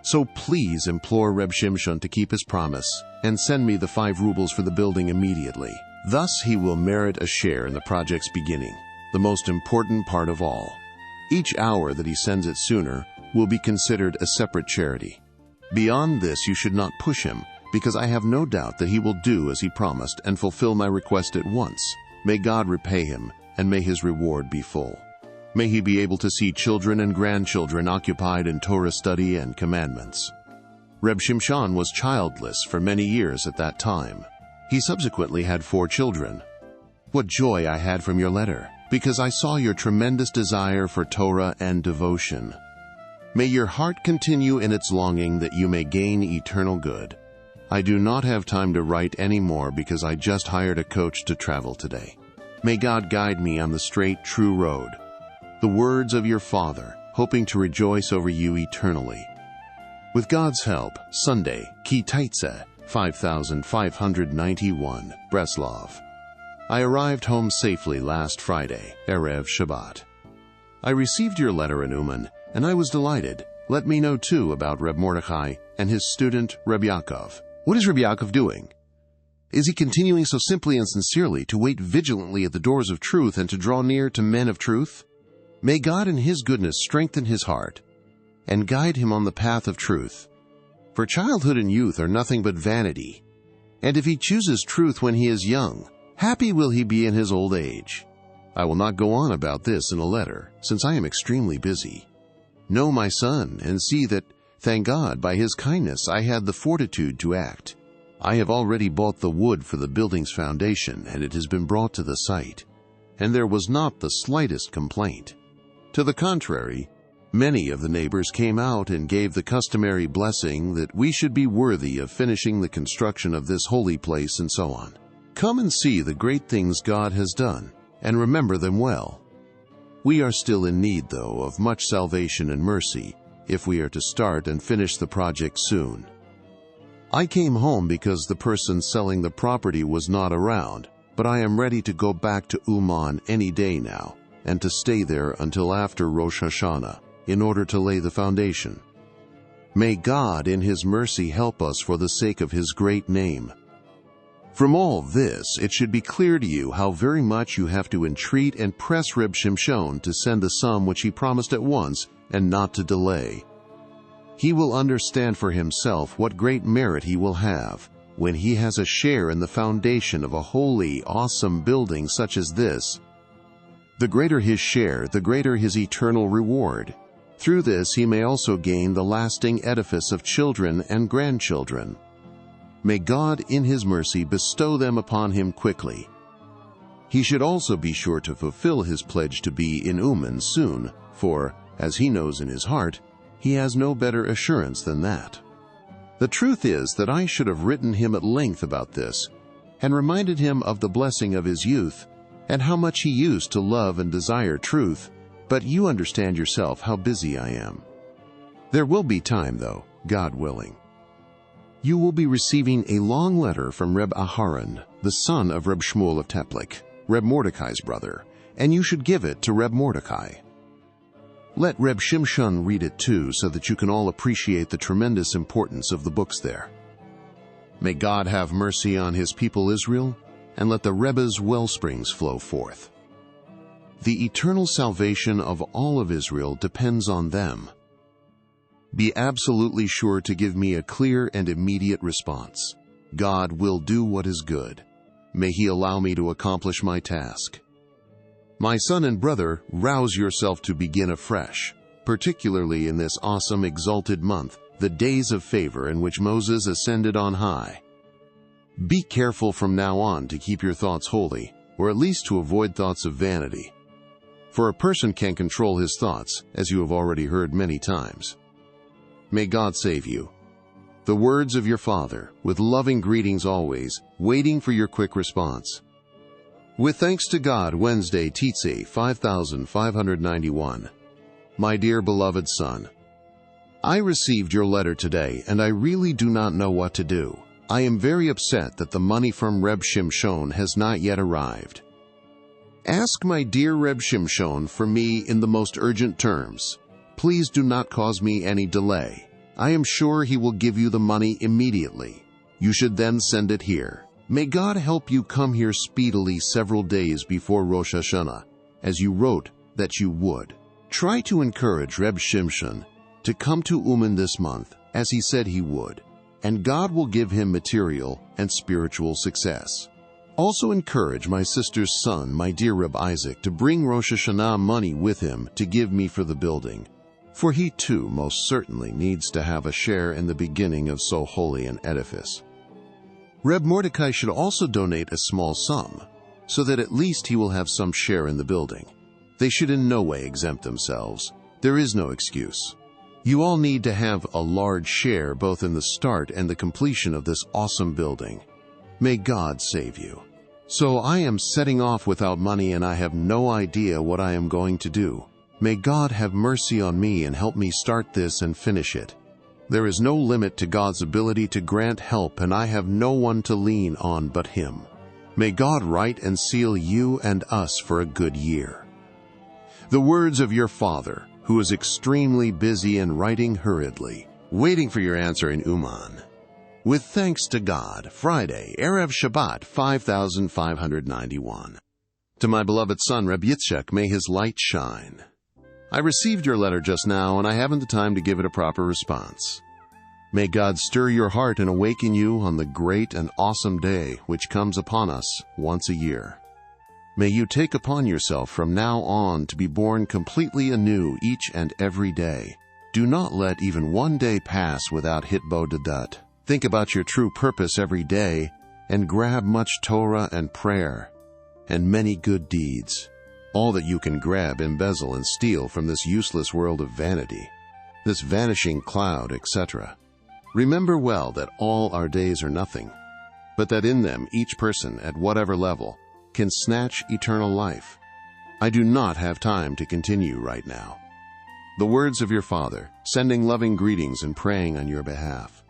So please implore Reb Shimshon to keep his promise and send me the 5 rubles for the building immediately. Thus he will merit a share in the project's beginning, the most important part of all. Each hour that he sends it sooner will be considered a separate charity. Beyond this you should not push him, because I have no doubt that he will do as he promised and fulfill my request at once. May God repay him, and may his reward be full. May he be able to see children and grandchildren occupied in Torah study and commandments. Reb Shimshon was childless for many years at that time. He subsequently had 4 children. What joy I had from your letter, because I saw your tremendous desire for Torah and devotion. May your heart continue in its longing that you may gain eternal good. I do not have time to write any more because I just hired a coach to travel today. May God guide me on the straight, true road. The words of your Father, hoping to rejoice over you eternally. With God's help, Sunday, Ki Taitse, 5591, Breslov. I arrived home safely last Friday, Erev Shabbat. I received your letter in Uman, and I was delighted. Let me know too about Reb Mordechai and his student Reb Yaakov. What is Reb Yaakov doing? Is he continuing so simply and sincerely to wait vigilantly at the doors of truth and to draw near to men of truth? May God in His goodness strengthen his heart and guide him on the path of truth. For childhood and youth are nothing but vanity, and if he chooses truth when he is young, happy will he be in his old age. I will not go on about this in a letter, since I am extremely busy. Know my son, and see that, thank God, by His kindness I had the fortitude to act. I have already bought the wood for the building's foundation, and it has been brought to the site, and there was not the slightest complaint. To the contrary, many of the neighbors came out and gave the customary blessing that we should be worthy of finishing the construction of this holy place and so on. Come and see the great things God has done, and remember them well. We are still in need, though, of much salvation and mercy, if we are to start and finish the project soon. I came home because the person selling the property was not around, but I am ready to go back to Uman any day now, and to stay there until after Rosh Hashanah, in order to lay the foundation. May God in His mercy help us for the sake of His great name. From all this, it should be clear to you how very much you have to entreat and press Reb Shimshon to send the sum which he promised at once, and not to delay. He will understand for himself what great merit he will have when he has a share in the foundation of a holy, awesome building such as this. The greater his share, the greater his eternal reward. Through this he may also gain the lasting edifice of children and grandchildren. May God in His mercy bestow them upon him quickly. He should also be sure to fulfill his pledge to be in Uman soon, for, as he knows in his heart, he has no better assurance than that. The truth is that I should have written him at length about this, and reminded him of the blessing of his youth, and how much he used to love and desire truth, but you understand yourself how busy I am. There will be time, though, God willing. You will be receiving a long letter from Reb Aharon, the son of Reb Shmuel of Teplik, Reb Mordechai's brother, and you should give it to Reb Mordechai. Let Reb Shimshon read it too, so that you can all appreciate the tremendous importance of the books there. May God have mercy on His people Israel, and let the Rebbe's wellsprings flow forth. The eternal salvation of all of Israel depends on them. Be absolutely sure to give me a clear and immediate response. God will do what is good. May He allow me to accomplish my task. My son and brother, rouse yourself to begin afresh, particularly in this awesome exalted month, the days of favor in which Moses ascended on high. Be careful from now on to keep your thoughts holy, or at least to avoid thoughts of vanity. For a person can't control his thoughts, as you have already heard many times. May God save you. The words of your father, with loving greetings always, waiting for your quick response. With thanks to God, Wednesday, Titze, 5591. My dear beloved son, I received your letter today, and I really do not know what to do. I am very upset that the money from Reb Shimshon has not yet arrived. Ask my dear Reb Shimshon for me in the most urgent terms. Please do not cause me any delay. I am sure he will give you the money immediately. You should then send it here. May God help you come here speedily several days before Rosh Hashanah, as you wrote that you would. Try to encourage Reb Shimshon to come to Uman this month, as he said he would, and God will give him material and spiritual success. Also encourage my sister's son, my dear Reb Isaac, to bring Rosh Hashanah money with him to give me for the building, for he too most certainly needs to have a share in the beginning of so holy an edifice. Reb Mordechai should also donate a small sum, so that at least he will have some share in the building. They should in no way exempt themselves. There is no excuse. You all need to have a large share both in the start and the completion of this awesome building. May God save you. So I am setting off without money, and I have no idea what I am going to do. May God have mercy on me and help me start this and finish it. There is no limit to God's ability to grant help, and I have no one to lean on but Him. May God write and seal you and us for a good year. The words of your father, who is extremely busy and writing hurriedly, waiting for your answer in Uman. With thanks to God, Friday, Erev Shabbat 5591. To my beloved son, Reb Yitzchak, may his light shine. I received your letter just now, and I haven't the time to give it a proper response. May God stir your heart and awaken you on the great and awesome day which comes upon us once a year. May you take upon yourself from now on to be born completely anew each and every day. Do not let even one day pass without hitbo dadat. Think about your true purpose every day and grab much Torah and prayer and many good deeds. All that you can grab, embezzle, and steal from this useless world of vanity, this vanishing cloud, etc. Remember well that all our days are nothing, but that in them each person, at whatever level, can snatch eternal life. I do not have time to continue right now. The words of your father, sending loving greetings and praying on your behalf.